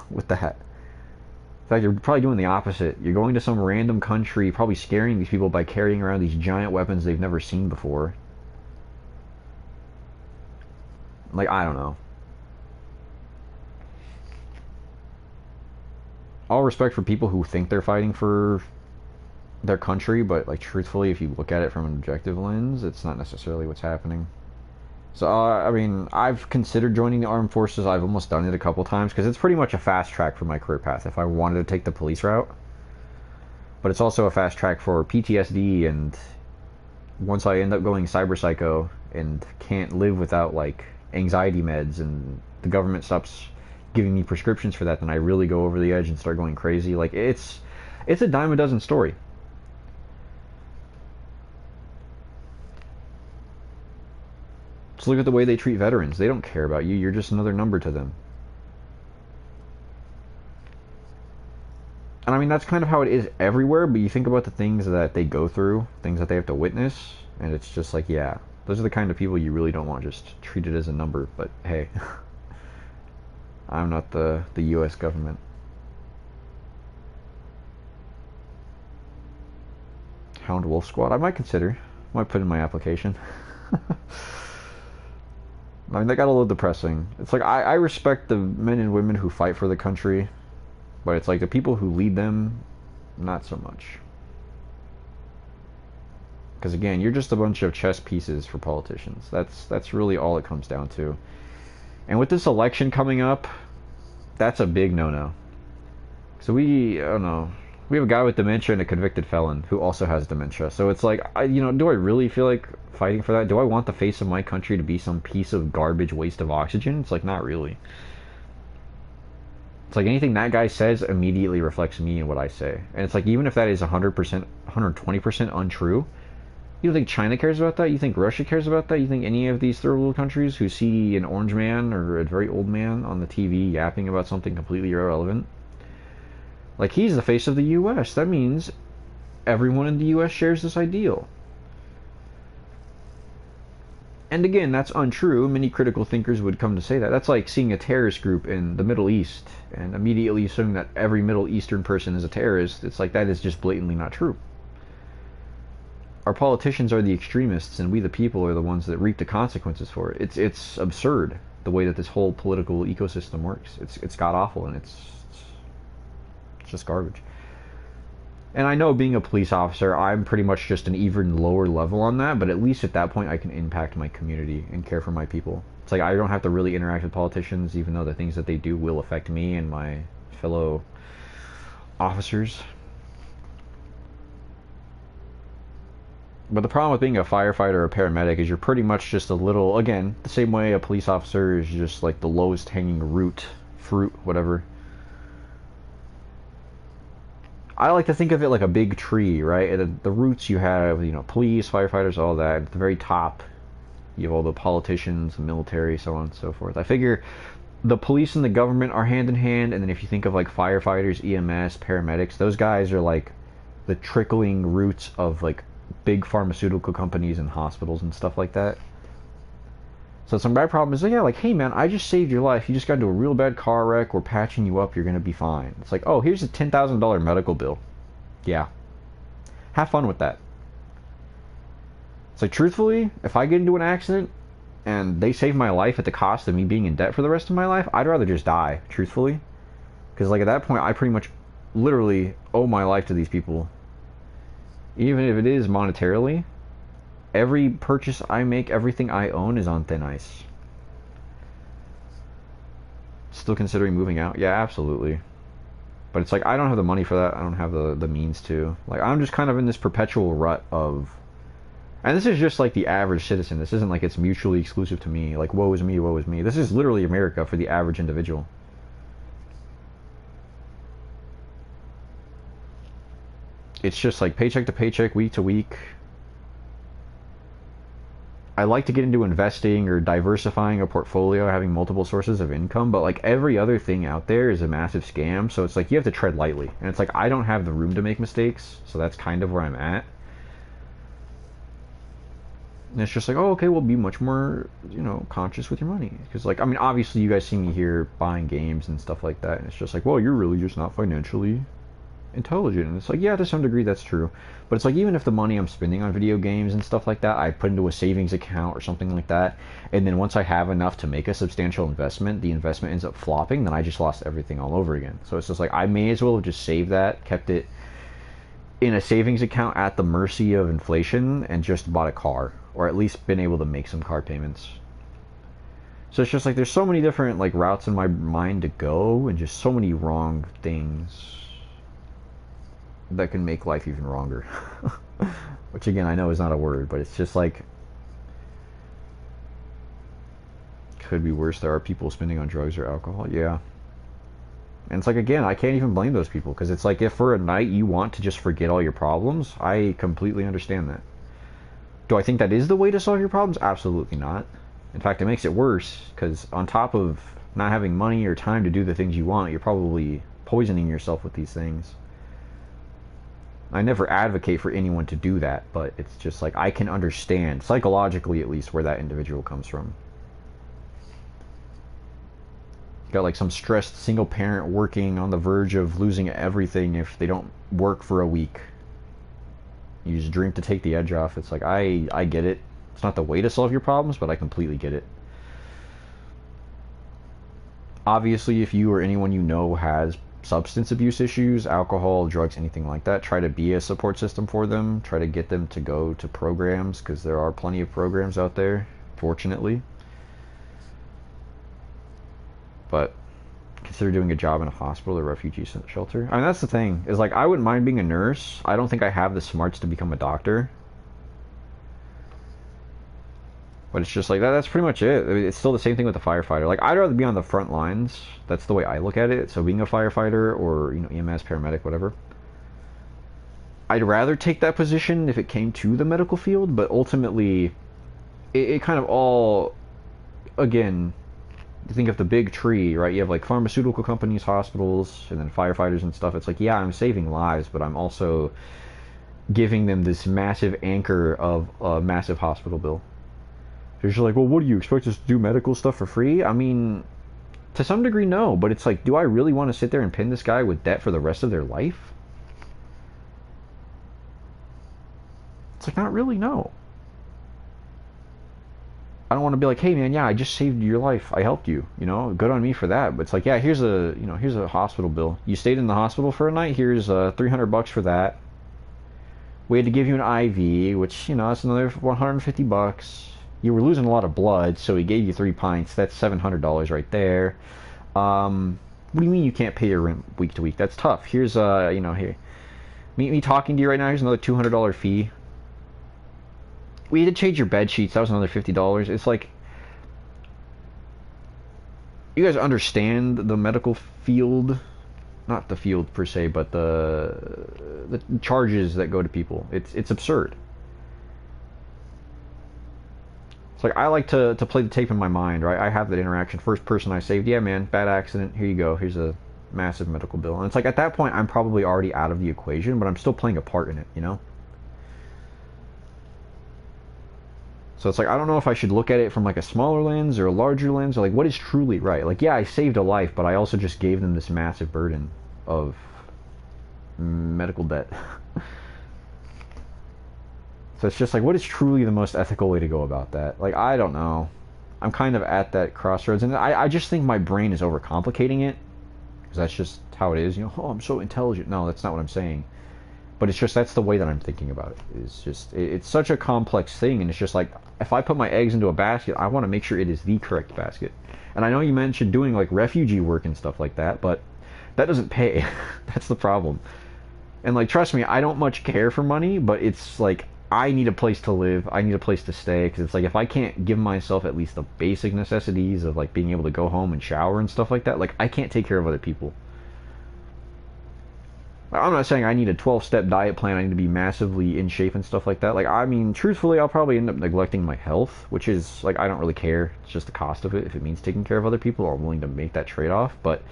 with that. In fact, you're probably doing the opposite. You're going to some random country, probably scaring these people by carrying around these giant weapons they've never seen before. Like, I don't know. All respect for people who think they're fighting for their country, but like truthfully, if you look at it from an objective lens, it's not necessarily what's happening. So, I mean, I've considered joining the armed forces. I've almost done it a couple times because it's pretty much a fast track for my career path if I wanted to take the police route. But it's also a fast track for PTSD, and once I end up going cyber psycho and can't live without like anxiety meds and the government stops giving me prescriptions for that, then I really go over the edge and start going crazy. Like it's a dime a dozen story. Just look at the way they treat veterans. They don't care about you. You're just another number to them. And I mean, that's kind of how it is everywhere, but you think about the things that they go through, things that they have to witness, and it's just like, yeah, those are the kind of people you really don't want just treated as a number. But hey, I'm not the U.S. government. Hound Wolf Squad, I might consider. Might put in my application. I mean, they got a little depressing. It's like, I respect the men and women who fight for the country, but it's like the people who lead them, not so much. Because again, you're just a bunch of chess pieces for politicians. That's really all it comes down to. And with this election coming up, that's a big no-no. So I don't know, we have a guy with dementia and a convicted felon who also has dementia. So it's like, do I really feel like fighting for that? Do I want the face of my country to be some piece of garbage waste of oxygen? It's like, not really. It's like anything that guy says immediately reflects me and what I say. And it's like, even if that is 100%, 120% untrue, you don't think China cares about that? You think Russia cares about that? You think any of these third world countries who see an orange man or a very old man on the TV yapping about something completely irrelevant? Like, he's the face of the U.S. That means everyone in the U.S. shares this ideal. And again, that's untrue. Many critical thinkers would come to say that. That's like seeing a terrorist group in the Middle East and immediately assuming that every Middle Eastern person is a terrorist. It's like, that is just blatantly not true. Our politicians are the extremists, and we the people are the ones that reap the consequences for it. It's absurd the way that this whole political ecosystem works. It's god-awful, and it's just garbage. And I know, being a police officer, I'm pretty much just an even lower level on that, but at least at that point I can impact my community and care for my people. It's like, I don't have to really interact with politicians, even though the things that they do will affect me and my fellow officers. But the problem with being a firefighter or a paramedic is you're pretty much just a little, again, the same way a police officer is just like the lowest hanging fruit, whatever. I like to think of it like a big tree, right? At the roots you have, police, firefighters, all that. At the very top, you have all the politicians, the military, so on and so forth. I figure the police and the government are hand in hand, and then if you think of like firefighters, EMS, paramedics, those guys are like the trickling roots of like big pharmaceutical companies and hospitals and stuff like that. So my problem is, yeah, like, hey man, I just saved your life. You just got into a real bad car wreck. We're patching you up. You're going to be fine. It's like, oh, here's a $10,000 medical bill. Yeah. Have fun with that. It's like, truthfully, if I get into an accident and they save my life at the cost of me being in debt for the rest of my life, I'd rather just die, truthfully. Because like at that point, I pretty much literally owe my life to these people. Even if it is monetarily. Every purchase I make, everything I own is on thin ice. Still considering moving out? Yeah, absolutely. But it's like, I don't have the money for that. I don't have the means to. Like, I'm just kind of in this perpetual rut of... And this is just like the average citizen. This isn't like it's mutually exclusive to me. Like, woe is me, woe is me. This is literally America for the average individual. It's just like paycheck to paycheck, week to week. I like to get into investing or diversifying a portfolio, having multiple sources of income, but like every other thing out there is a massive scam, so it's like you have to tread lightly. And it's like, I don't have the room to make mistakes, so that's kind of where I'm at. And it's just like, oh, okay, well, be much more, conscious with your money. Because, like, I mean, obviously you guys see me here buying games and stuff like that, and it's just like, well, you're really just not financially intelligent. And it's like, yeah, to some degree that's true, but it's like, even if the money I'm spending on video games and stuff like that I put into a savings account or something like that, and then once I have enough to make a substantial investment, the investment ends up flopping, then I just lost everything all over again. So it's just like, I may as well have just saved that, kept it in a savings account at the mercy of inflation, and just bought a car, or at least been able to make some car payments. So it's just like, there's so many different like routes in my mind to go, and just so many wrong things that can make life even wronger. Which again, I know is not a word, but it's just like, could be worse. There are people spending on drugs or alcohol. Yeah. And it's like, again, I can't even blame those people, because it's like, if for a night you want to just forget all your problems, I completely understand that. Do I think that is the way to solve your problems? Absolutely not. In fact, it makes it worse, because on top of not having money or time to do the things you want, you're probably poisoning yourself with these things. I never advocate for anyone to do that, but it's just like I can understand, psychologically at least, where that individual comes from. Got like some stressed single parent working on the verge of losing everything if they don't work for a week. You just drink to take the edge off. It's like I get it. It's not the way to solve your problems, but I completely get it. Obviously, if you or anyone you know has substance abuse issues, alcohol, drugs, anything like that, try to be a support system for them. Try to get them to go to programs, because there are plenty of programs out there, fortunately. But consider doing a job in a hospital or refugee shelter. I mean, that's the thing, is like I wouldn't mind being a nurse. I don't think I have the smarts to become a doctor. But it's just like that's pretty much it. I mean, it's still the same thing with the firefighter. Like I'd rather be on the front lines. That's the way I look at it. So being a firefighter or, you know, EMS, paramedic, whatever. I'd rather take that position if it came to the medical field, but ultimately it kind of all, again, you think of the big tree, right? You have like pharmaceutical companies, hospitals, and then firefighters and stuff. It's like, yeah, I'm saving lives, but I'm also giving them this massive anchor of a massive hospital bill. They're just like, well, what do you expect us to do medical stuff for free? I mean, to some degree, no. But it's like, do I really want to sit there and pin this guy with debt for the rest of their life? It's like, not really, no. I don't want to be like, hey man, yeah, I just saved your life. I helped you. You know, good on me for that. But it's like, yeah, here's a hospital bill. You stayed in the hospital for a night. Here's $300 for that. We had to give you an IV, which, you know, that's another $150. You were losing a lot of blood, so he gave you 3 pints. That's $700 right there. What do you mean you can't pay your rent week to week? That's tough. Here's here. Me talking to you right now. Here's another $200 fee. We had to change your bed sheets. That was another $50. It's like, you guys understand the medical field, not the field per se, but the charges that go to people. It's absurd. It's like, I like to play the tape in my mind, right? I have that interaction. First person I saved, yeah, man, bad accident. Here you go. Here's a massive medical bill. And it's like, at that point, I'm probably already out of the equation, but I'm still playing a part in it, you know? So it's like, I don't know if I should look at it from like a smaller lens or a larger lens, or like, what is truly right? Like, yeah, I saved a life, but I also just gave them this massive burden of medical debt. So it's just like, what is truly the most ethical way to go about that? Like, I don't know. I'm kind of at that crossroads, and I just think my brain is overcomplicating it, because that's just how it is. You know, oh, I'm so intelligent. No, that's not what I'm saying. But it's just, that's the way that I'm thinking about it. It's just, it's such a complex thing, and it's just like, if I put my eggs into a basket, I want to make sure it is the correct basket. And I know you mentioned doing like refugee work and stuff like that, but that doesn't pay. That's the problem. And like, trust me, I don't much care for money, but it's like, I need a place to live. I need a place to stay, because it's like, if I can't give myself at least the basic necessities of like being able to go home and shower and stuff like that, like, I can't take care of other people. I'm not saying I need a 12-step diet plan. I need to be massively in shape and stuff like that. Like, I mean, truthfully, I'll probably end up neglecting my health, which is, like, I don't really care. It's just the cost of it. If it means taking care of other people, I'm willing to make that trade-off. But,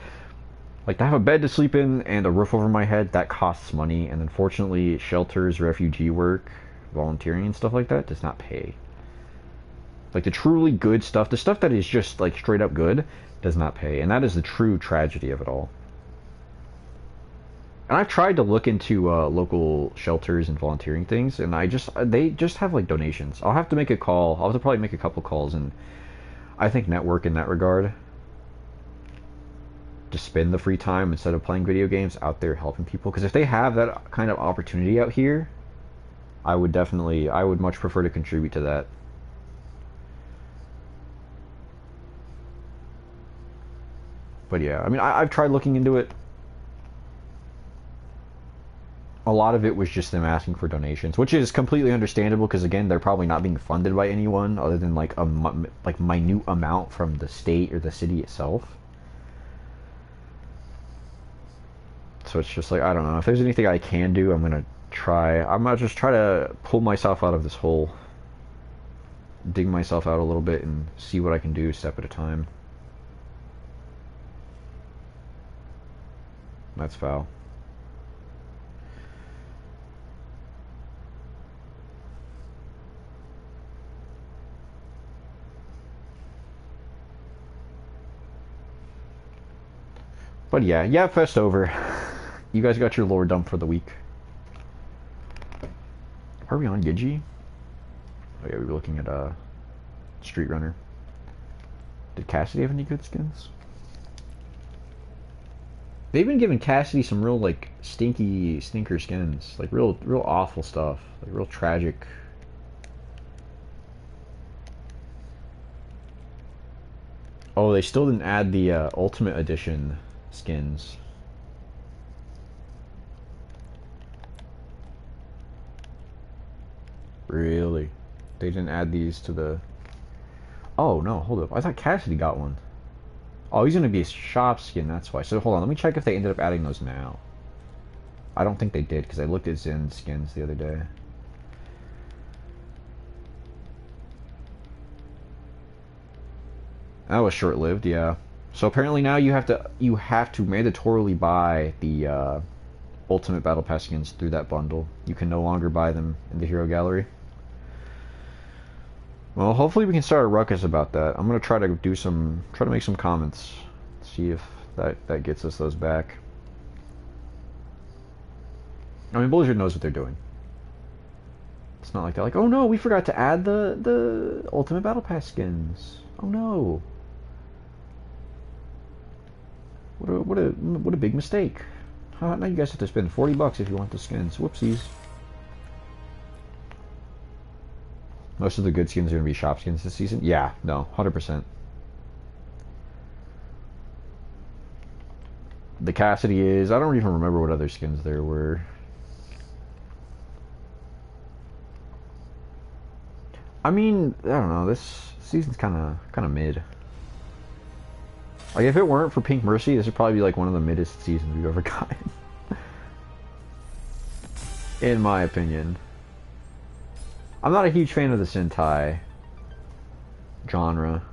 like, to have a bed to sleep in and a roof over my head, that costs money. And unfortunately, shelters, refugee work, volunteering and stuff like that does not pay. Like, the truly good stuff, the stuff that is just, like, straight up good, does not pay. And that is the true tragedy of it all. And I've tried to look into local shelters and volunteering things, and they just have like donations. I'll have to make a call. I'll have to probably make a couple calls, and I think network in that regard. To spend the free time instead of playing video games out there helping people. Because if they have that kind of opportunity out here, I would much prefer to contribute to that. But yeah, I mean, I've tried looking into it. A lot of it was just them asking for donations, which is completely understandable, because again, they're probably not being funded by anyone other than like a minute amount from the state or the city itself. So it's just like, I don't know, if there's anything I can do, I'm gonna just try to pull myself out of this hole, dig myself out a little bit, and see what I can do step at a time. That's foul. But yeah, fest over. You guys got your lore dump for the week. Are we on Gigi? Oh yeah, we were looking at Street Runner. Did Cassidy have any good skins? They've been giving Cassidy some real like stinker skins, like real awful stuff, like real tragic. Oh, they still didn't add the Ultimate Edition skins. Really? They didn't add these to the... Oh, no, hold up. I thought Cassidy got one. Oh, he's going to be a shop skin, that's why. So, hold on, let me check if they ended up adding those now. I don't think they did, because I looked at Zin's skins the other day. That was short-lived, yeah. So apparently now you have to mandatorily buy the Ultimate Battle Pass skins through that bundle. You can no longer buy them in the Hero Gallery. Well, hopefully we can start a ruckus about that. I'm gonna try to make some comments, see if that gets us those back. I mean, Blizzard knows what they're doing. It's not like they're like, oh no, we forgot to add the Ultimate Battle Pass skins. Oh no. What a big mistake. Now you guys have to spend $40 if you want the skins. Whoopsies. Most of the good skins are going to be shop skins this season. Yeah, no, 100%. The Cassidy is... I don't even remember what other skins there were. I mean, I don't know. This season's kind of mid. Like, if it weren't for Pink Mercy, this would probably be like one of the middest seasons we've ever gotten. In my opinion. I'm not a huge fan of the Sentai genre.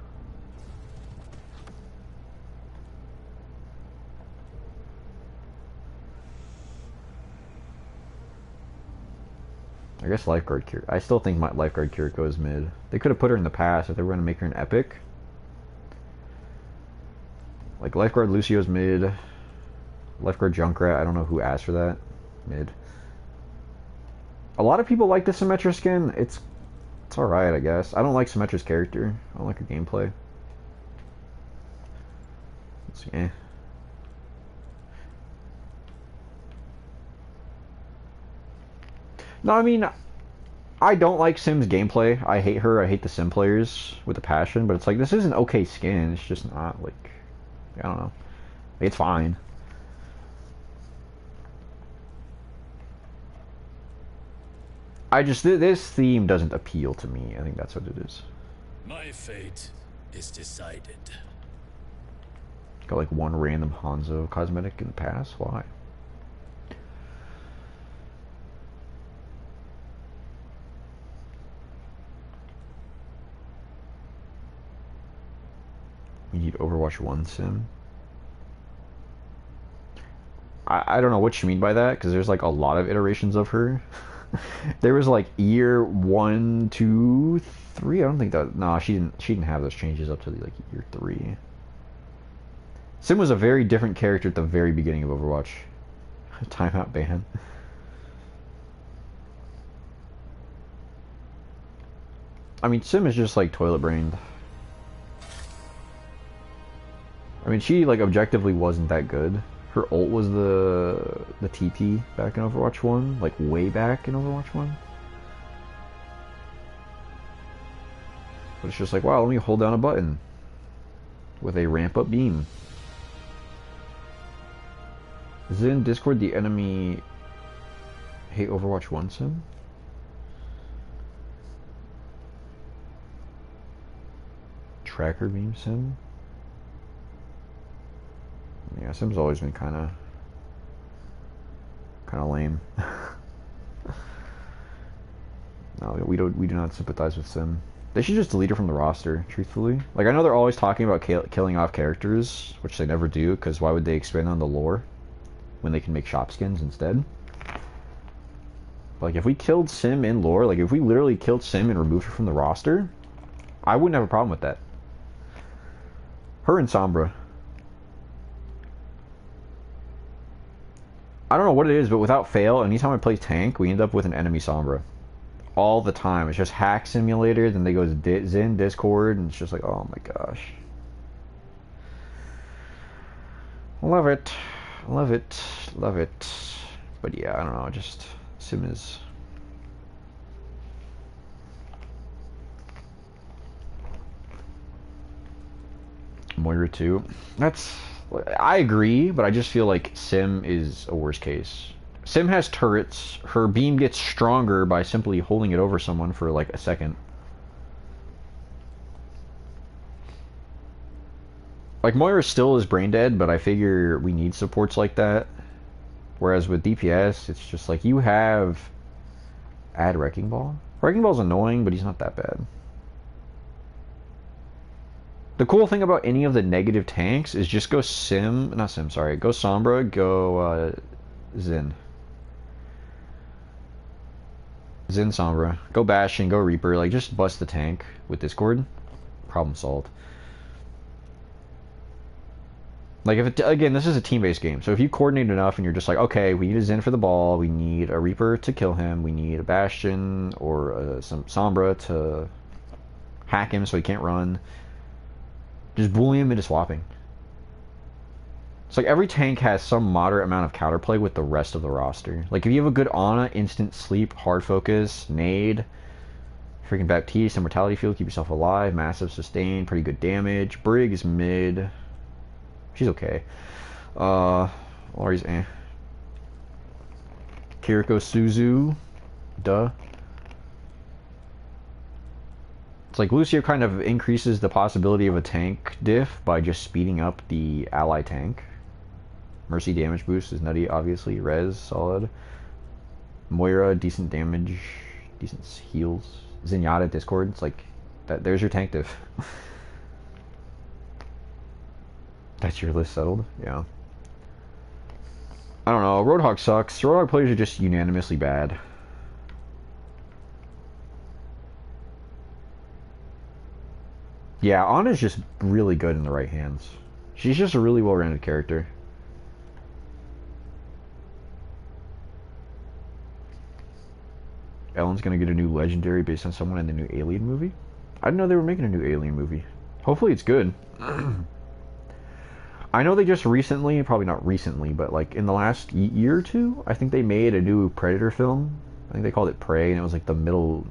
I guess Lifeguard Kiriko. I still think my Lifeguard Kiriko is mid. They could have put her in the past if they were going to make her an epic. Like, Lifeguard Lucio's mid. Lifeguard Junkrat, I don't know who asked for that. Mid. A lot of people like the Symmetra skin. It's alright, I guess. I don't like Symmetra's character. I don't like her gameplay. It's eh. No, I mean, I don't like Sim's gameplay. I hate her. I hate the Sim players with a passion. But it's like, this is an okay skin. It's just not, like... I don't know. It's fine. This theme doesn't appeal to me. I think that's what it is. My fate is decided. Got like one random Hanzo cosmetic in the past? Why? We need Overwatch 1 sim. I don't know what you mean by that, because there's like a lot of iterations of her. There was like year 1, 2, 3. I don't think that. No, she didn't have those changes up to like year 3. Sim was a very different character at the very beginning of Overwatch. Timeout ban. I mean, Sim is just like toilet brained. I mean, she like objectively wasn't that good. Her ult was the TP back in Overwatch 1, like way back in Overwatch 1. But it's just like, wow, let me hold down a button with a ramp up beam. Is it in Discord the enemy hate Overwatch 1 sim? Tracker beam sim? Yeah, Sim's always been kind of lame. No, we do not sympathize with Sim. They should just delete her from the roster, truthfully. Like, I know they're always talking about killing off characters, which they never do, because why would they expand on the lore when they can make shop skins instead? Like, if we killed Sim in lore, like, if we literally killed Sim and removed her from the roster, I wouldn't have a problem with that. Her and Sombra. I don't know what it is, but without fail, anytime I play tank, we end up with an enemy Sombra. All the time. It's just hack simulator, then they go to Zen, Discord, and it's just like, oh my gosh. Love it. Love it. Love it. But yeah, I don't know, just Sim is... Moira too. That's... I agree, but I just feel like Sim is a worse case. Sim has turrets. Her beam gets stronger by simply holding it over someone for like a second. Like, Moira still is brain dead, but I figure we need supports like that. Whereas with DPS, it's just like, you have... Add Wrecking Ball? Wrecking Ball's annoying, but he's not that bad. The cool thing about any of the negative tanks is just go Sim... Not Sim, sorry. Go Sombra, go Zen. Zen Sombra. Go Bastion, go Reaper. Like, just bust the tank with Discord. Problem solved. Like, if it, again, this is a team-based game, so if you coordinate enough and you're just like, okay, we need a Zen for the ball, we need a Reaper to kill him, we need a Bastion or some Sombra to hack him so he can't run, just bully him into swapping. It's like every tank has some moderate amount of counterplay with the rest of the roster. Like, if you have a good Ana, instant sleep, hard focus, nade, freaking Baptiste, immortality field, keep yourself alive, massive sustain, pretty good damage. Brig is mid. She's okay. Laurie's eh. Kiriko Suzu. Duh. It's like Lucio kind of increases the possibility of a tank diff by just speeding up the ally tank. Mercy damage boost is nutty, obviously. Res, solid. Moira, decent damage. Decent heals. Zenyatta, Discord. It's like, there's your tank diff. That's your list settled? Yeah. I don't know. Roadhog sucks. Roadhog players are just unanimously bad. Yeah, Ana's just really good in the right hands. She's just a really well-rounded character. Ellen's gonna get a new legendary based on someone in the new Alien movie? I didn't know they were making a new Alien movie. Hopefully it's good. I know they just recently, probably not recently, but like in the last year or two, I think they made a new Predator film. I think they called it Prey, and it was like the middle,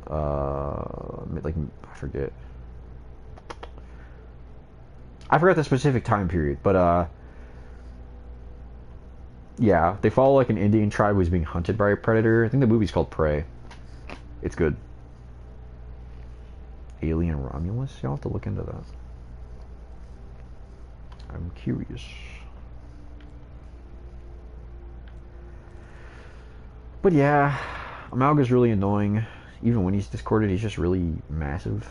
like, I forget. I forgot the specific time period, but yeah, they follow like an Indian tribe who's being hunted by a predator. I think the movie's called Prey. It's good. Alien Romulus? Y'all have to look into that. I'm curious. But yeah, Amalga's really annoying. Even when he's discorded, he's just really massive,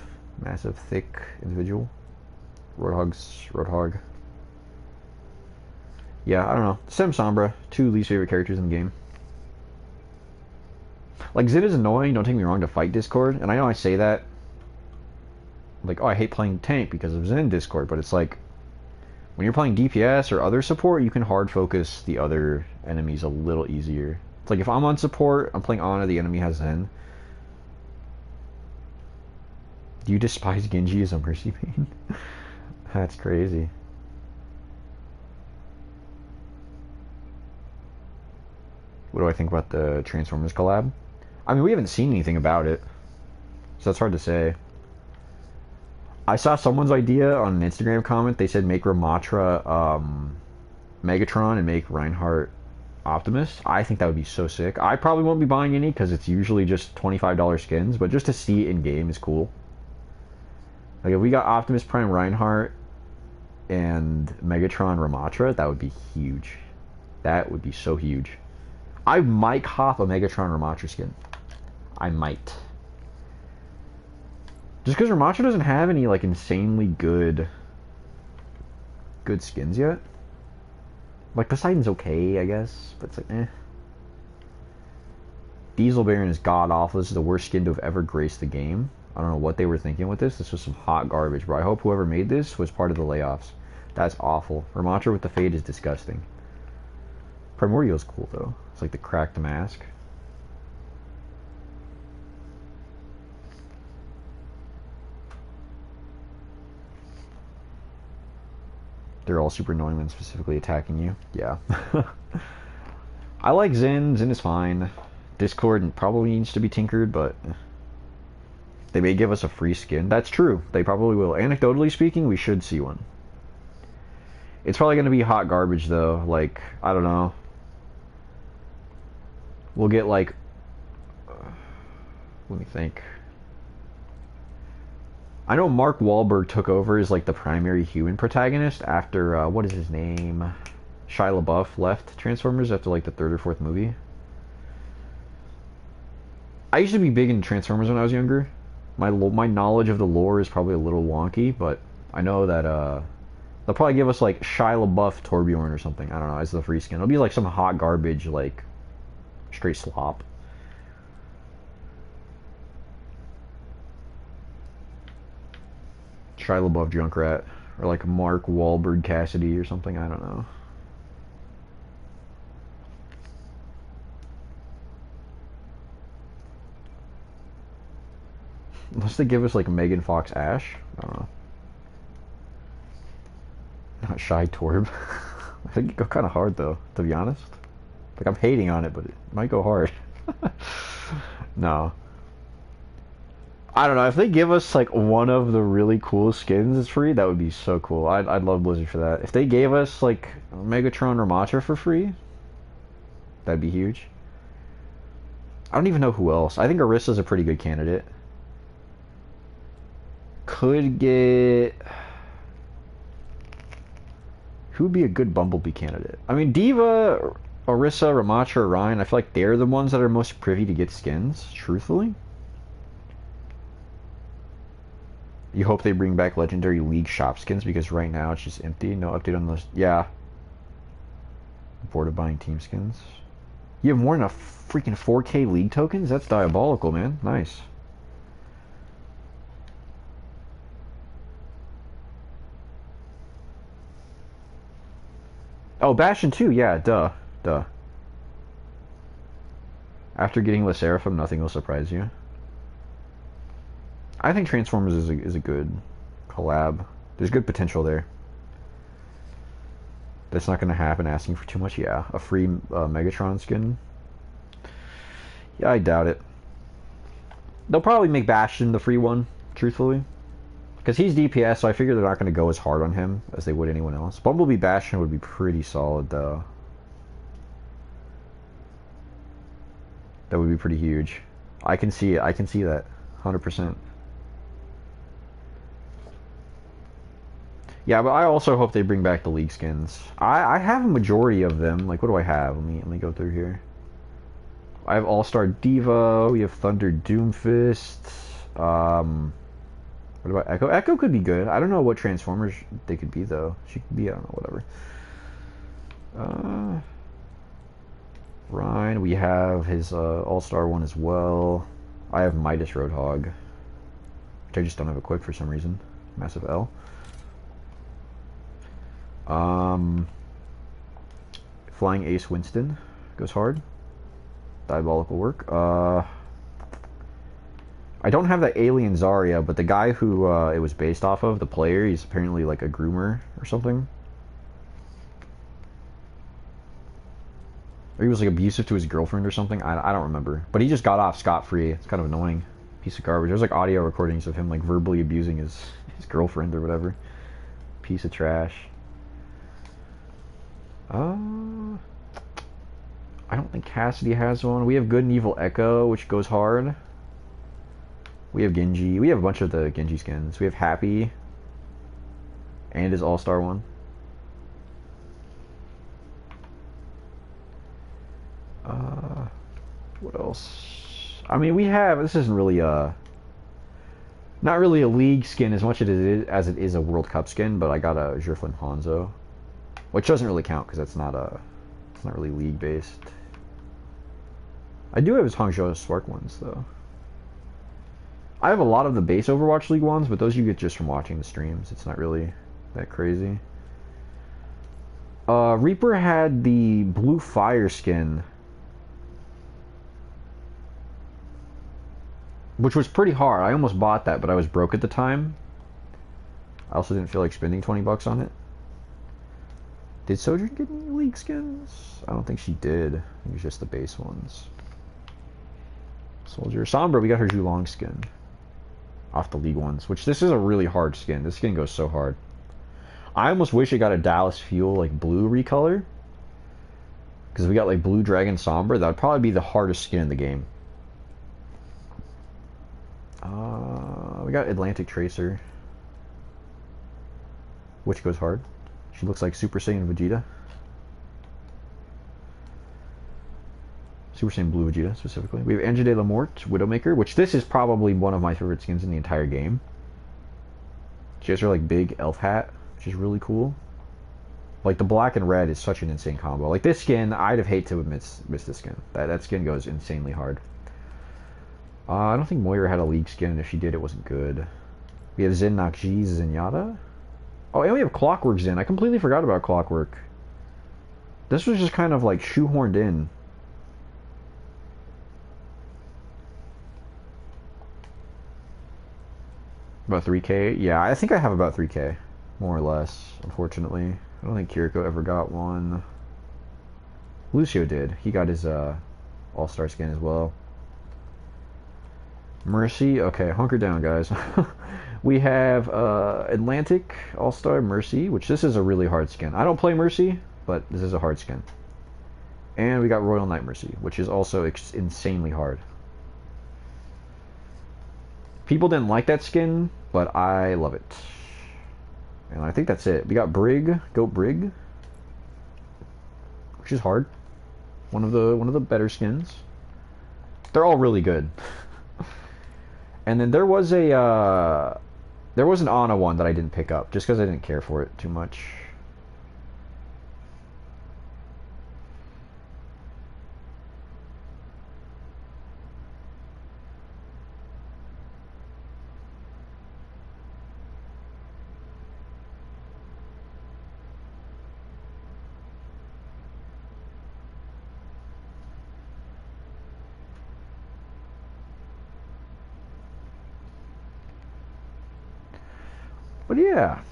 thick individual. Roadhog. Yeah, I don't know. Sim Sombra, two least favorite characters in the game. Like, Zid is annoying, don't take me wrong, to fight Discord, and I know I say that. Like, oh, I hate playing tank because of Zen Discord, but it's like, when you're playing DPS or other support, you can hard focus the other enemies a little easier. It's like, if I'm on support, I'm playing Ana, the enemy has Zen. Do you despise Genji as a mercy main? That's crazy. What do I think about the Transformers collab? I mean, we haven't seen anything about it, so that's hard to say. I saw someone's idea on an Instagram comment. They said make Ramatra Megatron and make Reinhardt Optimus. I think that would be so sick. I probably won't be buying any because it's usually just $25 skins, but just to see it in game is cool. Like, if we got Optimus Prime Reinhardt and Megatron Ramatra, that would be huge. That would be so huge. I might cop a Megatron Ramatra skin. I might. Just because Ramatra doesn't have any, like, insanely good skins yet. Like, Poseidon's okay, I guess, but it's like, eh. Diesel Baron is god-awful. This is the worst skin to have ever graced the game. I don't know what they were thinking with this. This was some hot garbage, bro. I hope whoever made this was part of the layoffs. That's awful. Ramatra with the Fade is disgusting. Primordial's cool though. It's like the cracked mask. They're all super annoying when specifically attacking you. Yeah. I like Zen. Zen is fine. Discord probably needs to be tinkered, but they may give us a free skin. That's true. They probably will. Anecdotally speaking, we should see one. It's probably going to be hot garbage, though. Like, I don't know. We'll get, like... let me think. I know Mark Wahlberg took over as, like, the primary human protagonist after, what is his name? Shia LaBeouf left Transformers after, like, the third or fourth movie. I used to be big into Transformers when I was younger. My knowledge of the lore is probably a little wonky, but I know that they'll probably give us like Shia LaBeouf Torbjorn or something. I don't know, as the free skin. It'll be like some hot garbage, like straight slop. Shia LaBeouf Junkrat or like Mark Wahlberg Cassidy or something. I don't know. Unless they give us like Megan Fox Ash. I don't know. Not Shy Torb. I think it go kind of hard though, to be honest. Like I'm hating on it, but it might go hard. No. I don't know. If they give us like one of the really cool skins as free, that would be so cool. I'd love Blizzard for that. If they gave us like Megatron Ramatra for free, that'd be huge. I don't even know who else. I think Orissa's a pretty good candidate. Could get... who would be a good Bumblebee candidate? I mean, Diva, Orissa, Ramatra, Ryan, I feel like they're the ones that are most privy to get skins, truthfully. You hope they bring back Legendary League shop skins, because right now it's just empty. No update on those. Yeah. Bored of buying team skins. You have more than a freaking 4K League tokens? That's diabolical, man. Nice. Oh, Bastion 2, yeah, duh. Duh. After getting Le Seraphim, nothing will surprise you. I think Transformers is a good collab. There's good potential there. That's not going to happen asking for too much. Yeah, a free Megatron skin. Yeah, I doubt it. They'll probably make Bastion the free one, truthfully. Because he's DPS, so I figure they're not going to go as hard on him as they would anyone else. Bumblebee Bastion would be pretty solid, though. That would be pretty huge. I can see it. I can see that. 100%. Yeah, but I also hope they bring back the League skins. I have a majority of them. Like, what do I have? Let me go through here. I have All-Star Diva. We have Thunder Doomfist. What about Echo? Echo could be good. I don't know what Transformers they could be, though. She could be, I don't know, whatever. Ryan, we have his All-Star one as well. I have Midas Roadhog, which I just don't have equipped for some reason. Massive L. Flying Ace Winston goes hard. Diabolical work. I don't have that Alien Zarya, but the guy who it was based off of, the player, he's apparently like a groomer or something. Or he was like abusive to his girlfriend or something. I don't remember. But he just got off scot-free. It's kind of annoying. Piece of garbage. There's like audio recordings of him like verbally abusing his girlfriend or whatever. Piece of trash. I don't think Cassidy has one. We have Good and Evil Echo, which goes hard. We have Genji. We have a bunch of the Genji skins. We have Happy. And his All-Star one. What else? I mean, we have... this isn't really a... not really a League skin as much as it is a World Cup skin, but I got a Zhurflin Hanzo. Which doesn't really count, because that's not a... it's not really League-based. I do have his Hangzhou Spark ones, though. I have a lot of the base Overwatch League ones, but those you get just from watching the streams. It's not really that crazy. Reaper had the blue fire skin, which was pretty hard. I almost bought that, but I was broke at the time. I also didn't feel like spending 20 bucks on it. Did Sojourn get any league skins? I don't think she did. I think it was just the base ones. Soldier. Sombra, we got her Zhulong skin. Off the league ones, which this is a really hard skin. This skin goes so hard. I almost wish it got a Dallas Fuel like blue recolor. Because we got like Blue Dragon Sombra. That would probably be the hardest skin in the game. We got Atlantic Tracer. Which goes hard. She looks like Super Saiyan Vegeta. Super Saiyan Blue Vegeta, specifically. We have Ange de la Mort, Widowmaker, which this is probably one of my favorite skins in the entire game. She has her, like, big elf hat, which is really cool. Like, the black and red is such an insane combo. Like, this skin, I'd have hated to have missed this skin. That skin goes insanely hard. I don't think Moira had a league skin, and if she did, it wasn't good. We have Zen Nakji Zenyatta. Oh, and we have Clockwork Zen. I completely forgot about Clockwork. This was just kind of, like, shoehorned in. About 3K? Yeah, I think I have about 3K. More or less, unfortunately. I don't think Kiriko ever got one. Lucio did. He got his All-Star skin as well. Mercy. Okay, hunker down, guys. We have Atlantic All-Star Mercy, which this is a really hard skin. I don't play Mercy, but this is a hard skin. And we got Royal Knight Mercy, which is also insanely hard. People didn't like that skin, but I love it. And I think that's it. We got Brig, Goat Brig, which is hard. One of the better skins. They're all really good. And then there was an Ana one that I didn't pick up just because I didn't care for it too much. But yeah,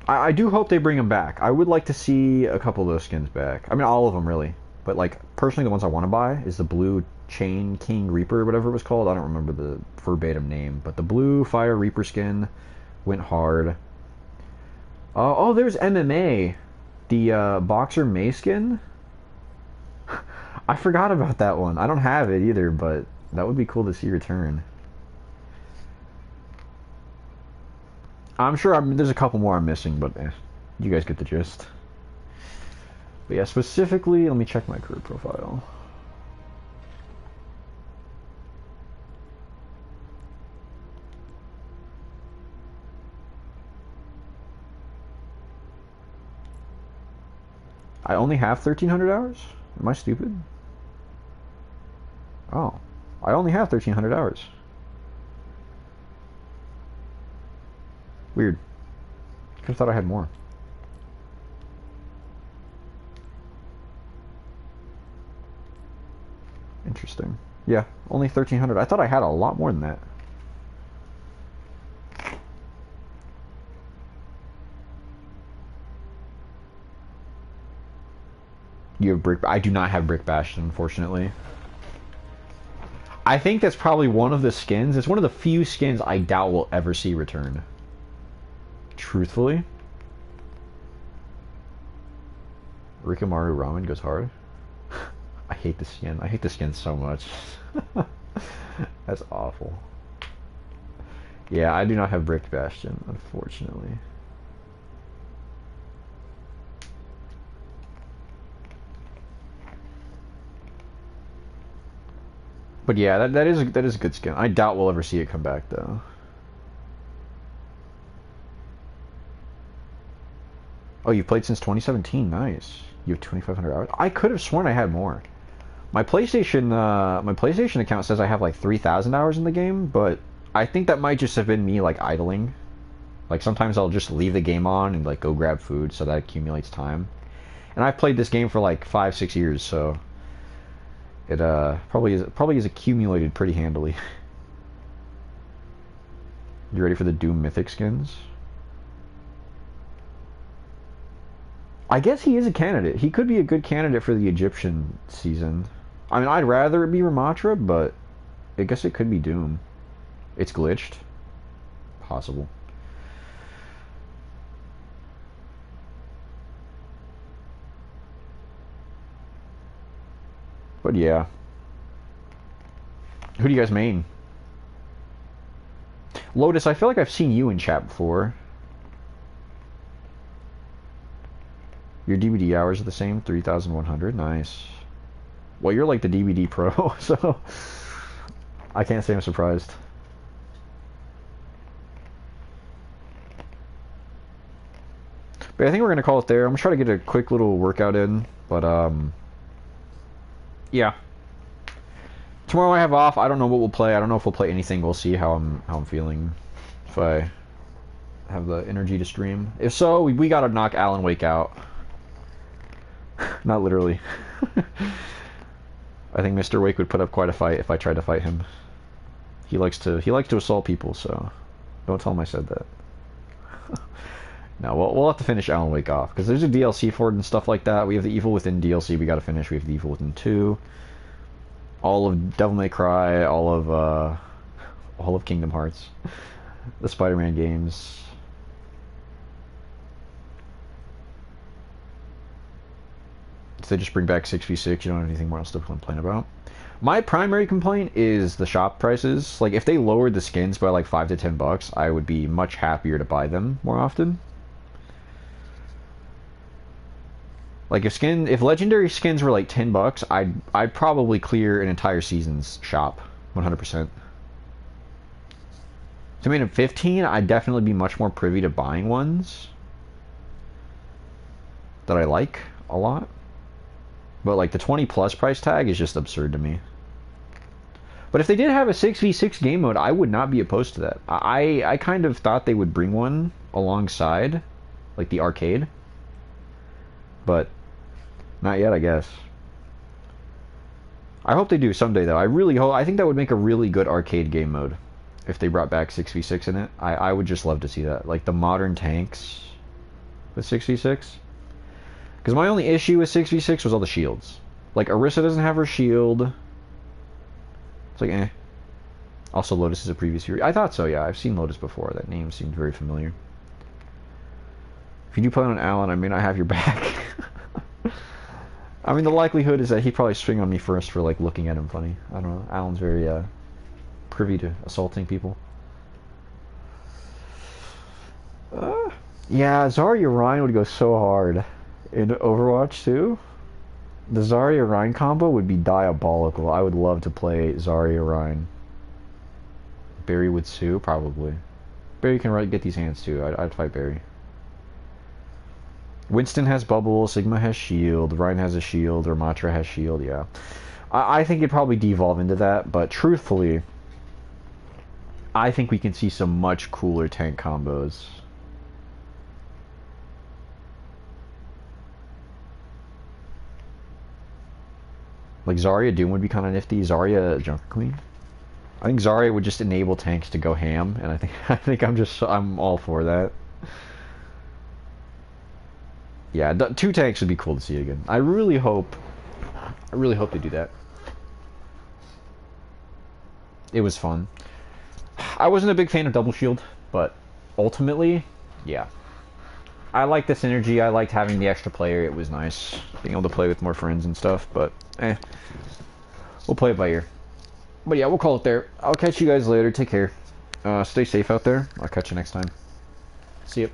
I do hope they bring them back. I would like to see a couple of those skins back. I mean, all of them, really. But, like, personally, the ones I want to buy is the Blue Chain King Reaper, whatever it was called. I don't remember the verbatim name. But the Blue Fire Reaper skin went hard. Oh, there's MMA. The Boxer May skin. I forgot about that one. I don't have it either, but that would be cool to see return. I'm sure there's a couple more I'm missing, but you guys get the gist. But yeah, specifically, let me check my career profile. I only have 1,300 hours? Am I stupid? Oh, I only have 1,300 hours. Weird. I thought I had more. Interesting. Yeah, only 1,300. I thought I had a lot more than that. You have Brick... I do not have Brick Bastion, unfortunately. I think that's probably one of the skins. It's one of the few skins I doubt we'll ever see return. Truthfully. Rikimaru Ramen goes hard. I hate the skin. I hate the skin so much. That's awful. Yeah, I do not have Brick Bastion, unfortunately. But yeah, that is a good skin. I doubt we'll ever see it come back though. Oh, you've played since 2017. Nice. You have 2,500 hours. I could have sworn I had more. My PlayStation account says I have like 3,000 hours in the game, but I think that might just have been me like idling. Like sometimes I'll just leave the game on and like go grab food, so that accumulates time. And I've played this game for like 5, 6 years, so it probably is accumulated pretty handily. You ready for the Doom Mythic skins? I guess he is a candidate. He could be a good candidate for the Egyptian season. I mean, I'd rather it be Ramatra, but I guess it could be Doom. It's glitched. Possible. But yeah. Who do you guys main? Lotus, I feel like I've seen you in chat before. Your DVD hours are the same, 3,100. Nice. Well, you're like the DVD pro, so I can't say I'm surprised. But I think we're gonna call it there. I'm gonna try to get a quick little workout in, but yeah. Tomorrow I have off. I don't know what we'll play. I don't know if we'll play anything. We'll see how I'm feeling. If I have the energy to stream. If so, we gotta knock Alan Wake out. Not literally. I think Mr. Wake would put up quite a fight if I tried to fight him. He likes to assault people, so don't tell him I said that. No, we'll have to finish Alan Wake off because there's a DLC for it and stuff like that. We have the Evil Within DLC we got to finish. We have the Evil Within 2, all of Devil May Cry, all of Kingdom Hearts, the Spider-Man games. If they just bring back 6v6, you don't have anything more else to complain about. My primary complaint is the shop prices. Like, if they lowered the skins by like $5 to $10, I would be much happier to buy them more often. Like, if legendary skins were like $10, I'd probably clear an entire season's shop, 100%. To make it 15, I'd definitely be much more privy to buying ones that I like a lot. But like the 20 plus price tag is just absurd to me. But if they did have a 6v6 game mode, I would not be opposed to that. I kind of thought they would bring one alongside, like the arcade. But not yet, I guess. I hope they do someday, though. I really hope. I think that would make a really good arcade game mode if they brought back 6v6 in it. I would just love to see that. Like the modern tanks with 6v6. Because my only issue with 6v6 was all the shields. Like, Orisa doesn't have her shield. It's like, eh. Also, Lotus is a previous viewer. I thought so, yeah. I've seen Lotus before. That name seemed very familiar. If you do play on Alan, I may not have your back. I mean, the likelihood is that he'd probably swing on me first for, like, looking at him funny. I don't know. Alan's very, privy to assaulting people. Yeah, Zarya Ryan would go so hard. In Overwatch 2, the Zarya Ryan combo would be diabolical. I would love to play Zarya Ryan. Barry with Sue, probably. Barry can get these hands too. I'd fight Barry. Winston has bubble, Sigma has shield, Ryan has a shield, Ramatra has shield, yeah. I think it'd probably devolve into that, but truthfully, I think we can see some much cooler tank combos. Like Zarya Doom would be kind of nifty. Zarya Junker Queen. I think Zarya would just enable tanks to go ham, and I think I'm all for that. Yeah, 2 tanks would be cool to see again. I really hope they do that. It was fun. I wasn't a big fan of Double Shield, but ultimately, yeah. I liked the synergy. I liked having the extra player. It was nice being able to play with more friends and stuff, but we'll play it by ear. But yeah, we'll call it there. I'll catch you guys later. Take care. Stay safe out there. I'll catch you next time. See ya.